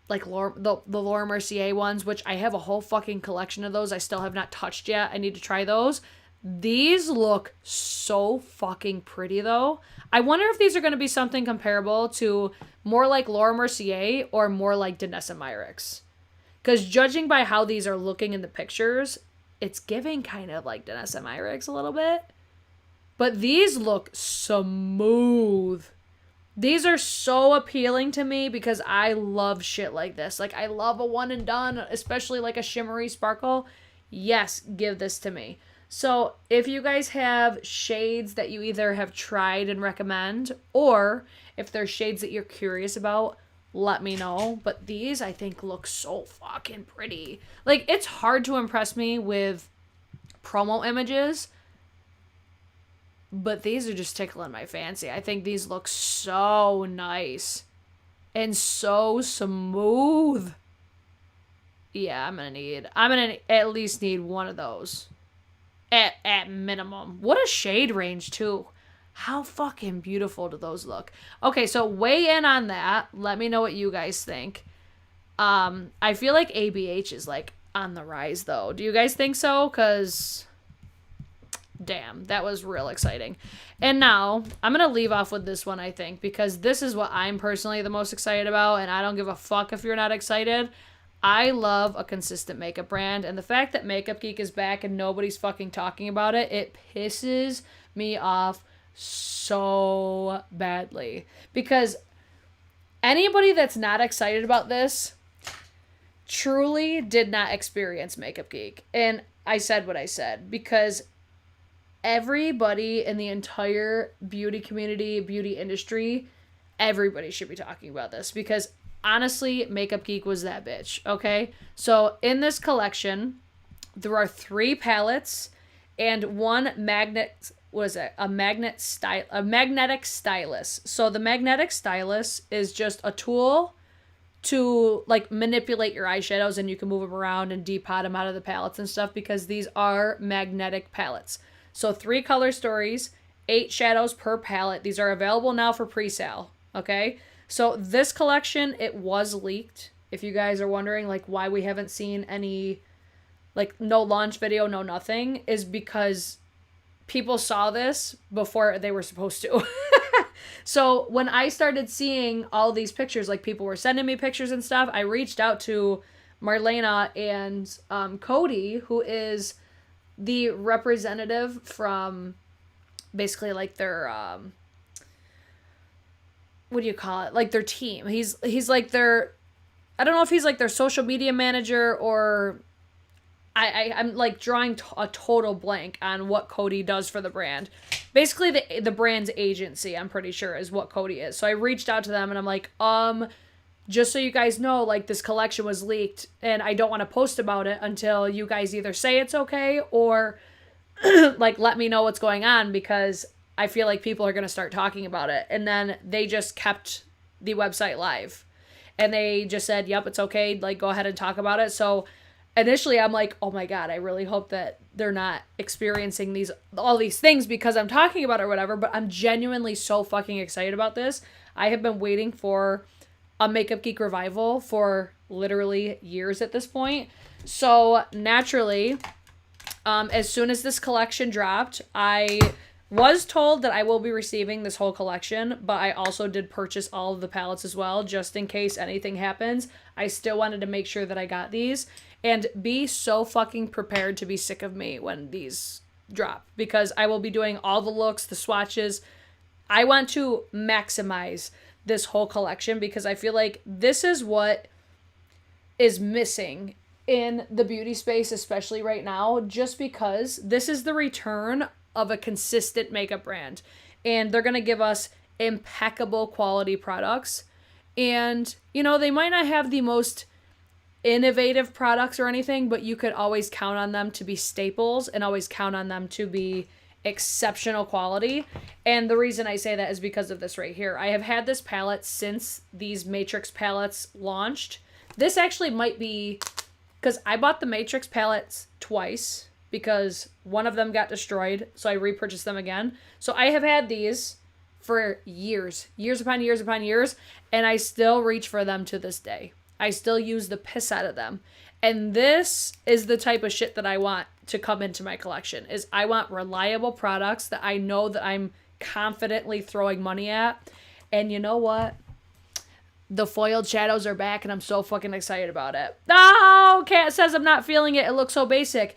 [SPEAKER 1] the Laura Mercier ones, which I have a whole fucking collection of those I still have not touched yet. I need to try those. These look so fucking pretty, though. I wonder if these are going to be something comparable to more like Laura Mercier or more like Danessa Myricks. Because judging by how these are looking in the pictures, it's giving kind of like Danessa Myricks a little bit. But these look smooth. These are so appealing to me because I love shit like this. Like, I love a one and done, especially like a shimmery sparkle. Yes, give this to me. So if you guys have shades that you either have tried and recommend, or if there's shades that you're curious about, let me know. But these, I think, look so fucking pretty. Like, it's hard to impress me with promo images, but these are just tickling my fancy. I think these look so nice and so smooth. Yeah, I'm gonna at least need one of those. At minimum. What a shade range, too. How fucking beautiful do those look? Okay, so weigh in on that. Let me know what you guys think. I feel like ABH is, like, on the rise, though. Do you guys think so? Because, damn, that was real exciting. And now, I'm going to leave off with this one, I think, because this is what I'm personally the most excited about, and I don't give a fuck if you're not excited. I love a consistent makeup brand, and the fact that Makeupgeek is back and nobody's fucking talking about it, it pisses me off so badly. Because anybody that's not excited about this truly did not experience Makeupgeek. And I said what I said, because everybody in the entire beauty community, beauty industry, everybody should be talking about this, because honestly, Makeupgeek was that bitch, okay? So in this collection, there are 3 palettes and one magnetic stylus. So the magnetic stylus is just a tool to like manipulate your eyeshadows, and you can move them around and depot them out of the palettes and stuff, because these are magnetic palettes. So 3 color stories, 8 shadows per palette. These are available now for pre-sale, okay? So this collection, it was leaked. If you guys are wondering, like, why we haven't seen any, like, no launch video, no nothing, is because people saw this before they were supposed to. So when I started seeing all these pictures, like, people were sending me pictures and stuff, I reached out to Marlena and Cody, who is the representative from basically, like, their... what do you call it? Like, their team. He's like their, I don't know if he's like their social media manager, or I'm like drawing a total blank on what Cody does for the brand. Basically the brand's agency, I'm pretty sure, is what Cody is. So I reached out to them and I'm like, just so you guys know, like, this collection was leaked and I don't want to post about it until you guys either say it's okay or like let me know what's going on, because I feel like people are going to start talking about it. And then they just kept the website live. And they just said, yep, it's okay. Like, go ahead and talk about it. So initially I'm like, oh my God, I really hope that they're not experiencing all these things because I'm talking about it or whatever. But I'm genuinely so fucking excited about this. I have been waiting for a Makeupgeek revival for literally years at this point. So naturally, as soon as this collection dropped, I Was told that I will be receiving this whole collection, but I also did purchase all of the palettes as well, just in case anything happens. I still wanted to make sure that I got these, and be so fucking prepared to be sick of me when these drop, because I will be doing all the looks, the swatches. I want to maximize this whole collection because I feel like this is what is missing in the beauty space, especially right now, just because this is the return of a consistent makeup brand, and they're going to give us impeccable quality products. And, you know, they might not have the most innovative products or anything, but you could always count on them to be staples and always count on them to be exceptional quality. And the reason I say that is because of this right here. I have had this palette since these Matrix palettes launched. This actually might be, because I bought the Matrix palettes twice because one of them got destroyed, so I repurchased them again. So I have had these for years upon years upon years, and I still reach for them to this day. I still use the piss out of them. And this is the type of shit that I want to come into my collection, is I want reliable products that I know that I'm confidently throwing money at. And you know what? The foiled shadows are back, and I'm so fucking excited about it. Oh, Kat says I'm not feeling it. It looks so basic.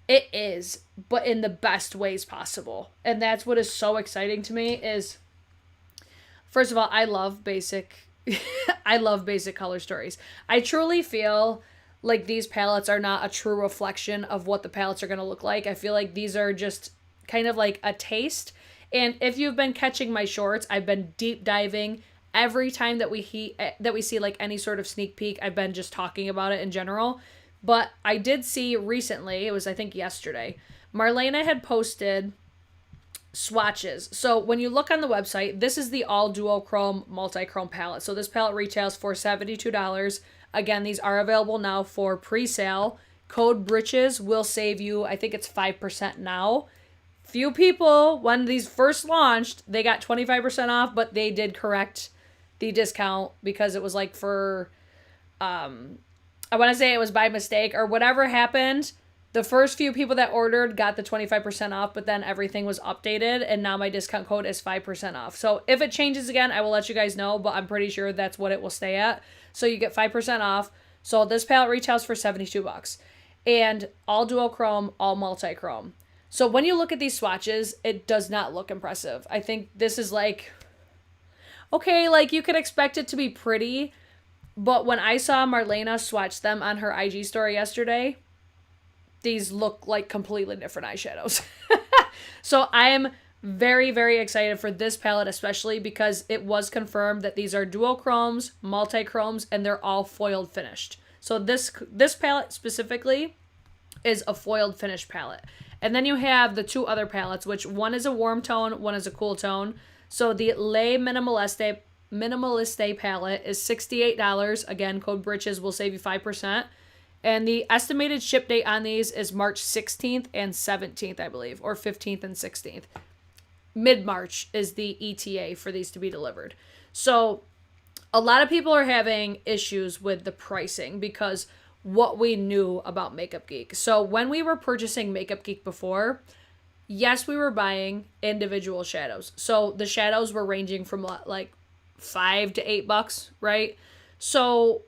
[SPEAKER 1] It is, but in the best ways possible. And that's what is so exciting to me is, first of all, I love basic I love basic color stories. I truly feel like these palettes are not a true reflection of what the palettes are going to look like. I feel like these are just kind of like a taste. And if you've been catching my shorts, I've been deep diving every time that we see like any sort of sneak peek. I've been just talking about it in general. But I did see recently, it was I think yesterday, Marlena had posted swatches. So when you look on the website, this is the all duochrome multi-chrome palette. So this palette retails for $72. Again, these are available now for pre-sale. Code BRITCHES will save you, I think it's 5% now. Few people, when these first launched, they got 25% off, but they did correct the discount because it was like for, I want to say it was by mistake or whatever happened. The first few people that ordered got the 25% off, but then everything was updated, and now my discount code is 5% off. So if it changes again, I will let you guys know, but I'm pretty sure that's what it will stay at. So you get 5% off. So this palette retails for $72. And all duochrome, all multi-chrome. So when you look at these swatches, it does not look impressive. I think this is like, okay, like you could expect it to be pretty, but when I saw Marlena swatch them on her IG story yesterday, these look like completely different eyeshadows. So I am very, very excited for this palette, especially because it was confirmed that these are duochromes, multi-chromes, and they're all foiled finished. So this palette specifically is a foiled finish palette. And then you have the two other palettes, which one is a warm tone, one is a cool tone. So the Le Minimaliste palette is $68. Again, code BRITCHES will save you 5%. And the estimated ship date on these is March 16th and 17th, I believe, or 15th and 16th. Mid-March is the ETA for these to be delivered. So a lot of people are having issues with the pricing because what we knew about Makeupgeek. So when we were purchasing Makeupgeek before, yes, we were buying individual shadows. So the shadows were ranging from like $5 to $8, right? So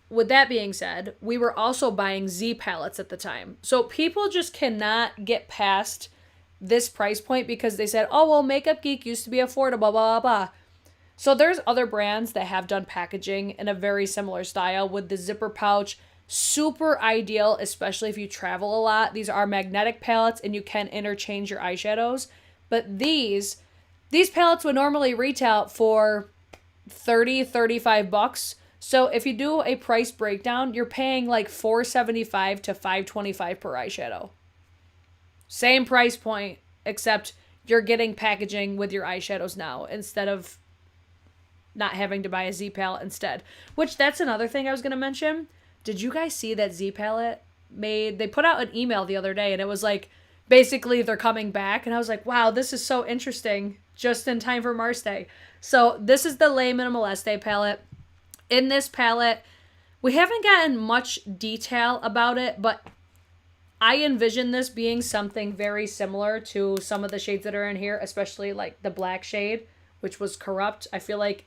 [SPEAKER 1] with that being said, we were also buying Z palettes at the time. So people just cannot get past this price point because they said, oh, well, Makeupgeek used to be affordable, blah, blah, blah. So there's other brands that have done packaging in a very similar style with the zipper pouch. Super ideal, especially if you travel a lot. These are magnetic palettes and you can interchange your eyeshadows. But these palettes would normally retail for $30, $35. So if you do a price breakdown, you're paying like $4.75 to $5.25 per eyeshadow. Same price point, except you're getting packaging with your eyeshadows now instead of not having to buy a Z palette instead. Which, that's another thing I was going to mention. Did you guys see that Z palette they put out an email the other day and it was like, basically they're coming back. And I was like, wow, this is so interesting. Just in time for Mars Day. So this is the Le Minimaliste palette. In this palette, we haven't gotten much detail about it, but I envision this being something very similar to some of the shades that are in here, especially like the black shade, which was Corrupt. I think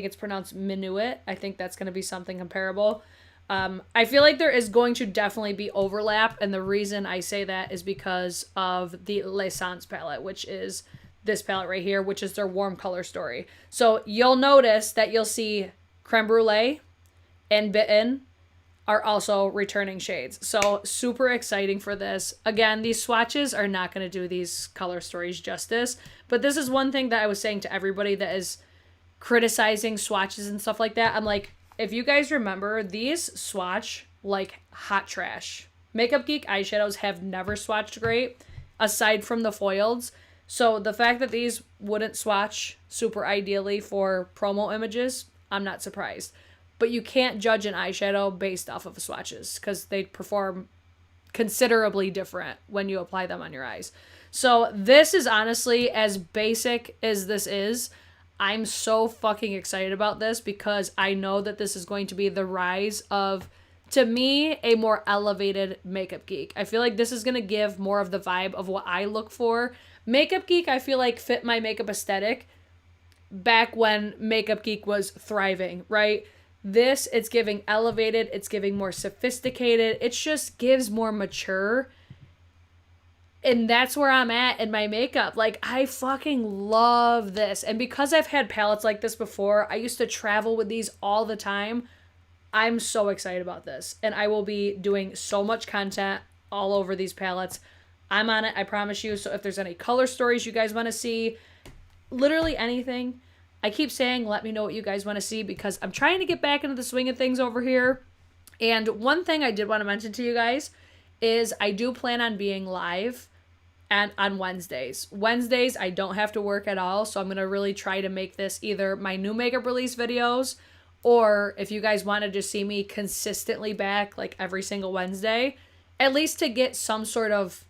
[SPEAKER 1] it's pronounced Minuet. I think that's going to be something comparable. I feel like there is going to definitely be overlap, and the reason I say that is because of the L'Essence palette, which is this palette right here, which is their warm color story. So you'll notice that you'll see Creme Brulee and Bitten are also returning shades. So super exciting for this. Again, these swatches are not going to do these color stories justice, but this is one thing that I was saying to everybody that is criticizing swatches and stuff like that. I'm like, if you guys remember, these swatch like hot trash. Makeupgeek eyeshadows have never swatched great, aside from the foileds. So the fact that these wouldn't swatch super ideally for promo images, I'm not surprised. But you can't judge an eyeshadow based off of swatches because they perform considerably different when you apply them on your eyes. So this is honestly, as basic as this is, I'm so fucking excited about this because I know that this is going to be the rise of, to me, a more elevated Makeupgeek. I feel like this is going to give more of the vibe of what I look for. Makeupgeek, I feel like, fit my makeup aesthetic back when Makeupgeek was thriving, right? This, it's giving elevated, it's giving more sophisticated, it just gives more mature. And that's where I'm at in my makeup. Like, I fucking love this. And because I've had palettes like this before, I used to travel with these all the time. I'm so excited about this. And I will be doing so much content all over these palettes. I'm on it, I promise you. So if there's any color stories you guys want to see, literally anything, I keep saying, let me know what you guys want to see because I'm trying to get back into the swing of things over here. And one thing I did want to mention to you guys is I do plan on being live and on Wednesdays. Wednesdays, I don't have to work at all, so I'm going to really try to make this either my new makeup release videos, or if you guys want to just see me consistently back like every single Wednesday, at least to get some sort of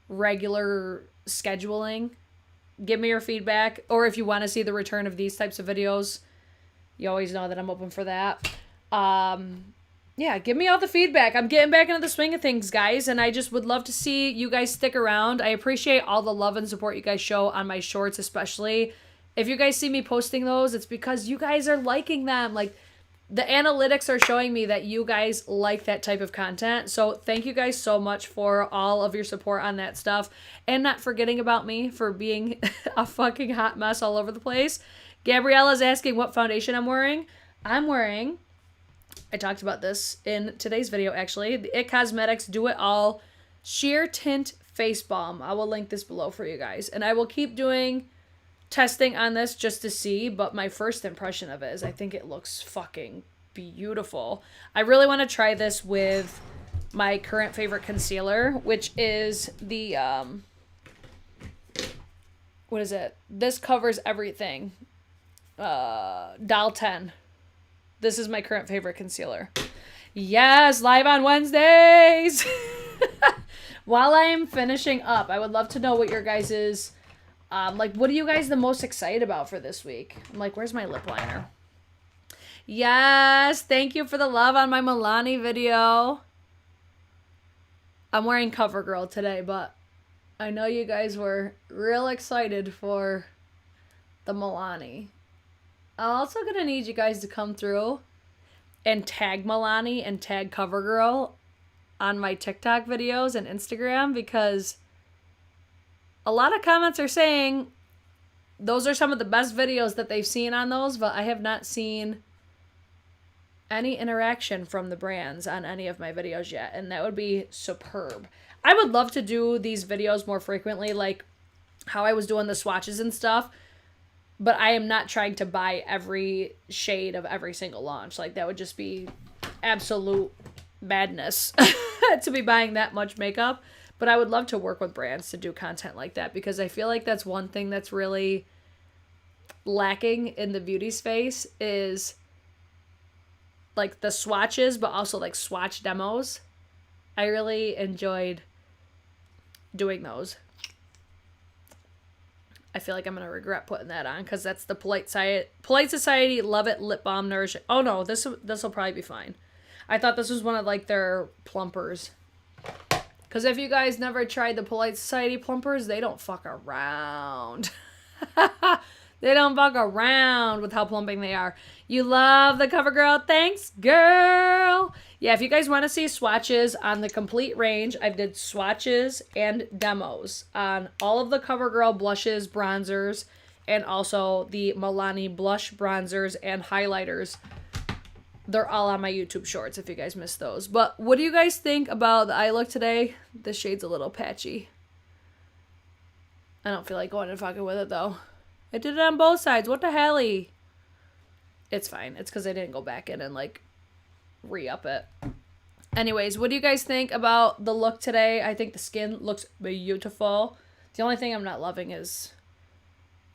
[SPEAKER 1] regular scheduling. Give me your feedback, or if you want to see the return of these types of videos, you always know that I'm open for that. Yeah, give me all the feedback. I'm getting back into the swing of things, guys, and I just would love to see you guys stick around. I appreciate all the love and support you guys show on my shorts, especially. If you guys see me posting those, it's because you guys are liking them. Like, the analytics are showing me that you guys like that type of content. So thank you guys so much for all of your support on that stuff. And not forgetting about me for being a fucking hot mess all over the place. Gabriella's asking what foundation I'm wearing. I talked about this in today's video, actually. The It Cosmetics Do It All Sheer Tint Face Balm. I will link this below for you guys. And I will keep doing testing on this just to see, but my first impression of it is I think it looks fucking beautiful. I really want to try this with my current favorite concealer, which is the, what is it? This Covers Everything. Doll 10. This is my current favorite concealer. Yes, live on Wednesdays. While I'm finishing up, I would love to know what your guys' like, what are you guys the most excited about for this week? I'm like, where's my lip liner? Yes, thank you for the love on my Milani video. I'm wearing CoverGirl today, but I know you guys were real excited for the Milani. I'm also going to need you guys to come through and tag Milani and tag CoverGirl on my TikTok videos and Instagram, because a lot of comments are saying those are some of the best videos that they've seen on those, but I have not seen any interaction from the brands on any of my videos yet, and that would be superb. I would love to do these videos more frequently, like how I was doing the swatches and stuff, but I am not trying to buy every shade of every single launch. Like, that would just be absolute madness to be buying that much makeup. But I would love to work with brands to do content like that, because I feel like that's one thing that's really lacking in the beauty space is like the swatches, but also like swatch demos. I really enjoyed doing those. I feel like I'm going to regret putting that on because that's the Polite Society Love It Lip Balm Nourish. Oh no, this will probably be fine. I thought this was one of like their plumpers. Because if you guys never tried the Polite Society plumpers, they don't fuck around. They don't fuck around with how plumping they are. You love the CoverGirl. Thanks, girl. Yeah, if you guys want to see swatches on the complete range, I've did swatches and demos on all of the CoverGirl blushes, bronzers, and also the Milani blush bronzers and highlighters. They're all on my YouTube shorts if you guys missed those. But what do you guys think about the eye look today? This shade's a little patchy. I don't feel like going and fucking with it though. I did it on both sides. What the helly? It's fine. It's because I didn't go back in and like re-up it. Anyways, what do you guys think about the look today? I think the skin looks beautiful. The only thing I'm not loving is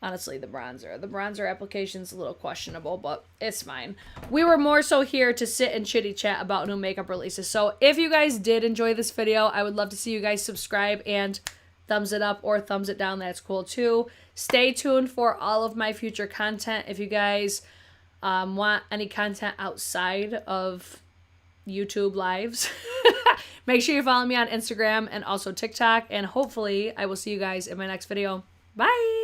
[SPEAKER 1] honestly the bronzer. The bronzer application's a little questionable, but it's fine. We were more so here to sit and chitty chat about new makeup releases. So if you guys did enjoy this video, I would love to see you guys subscribe and thumbs it up or thumbs it down. That's cool too. Stay tuned for all of my future content. If you guys want any content outside of YouTube lives, make sure you follow me on Instagram and also TikTok. And hopefully I will see you guys in my next video. Bye.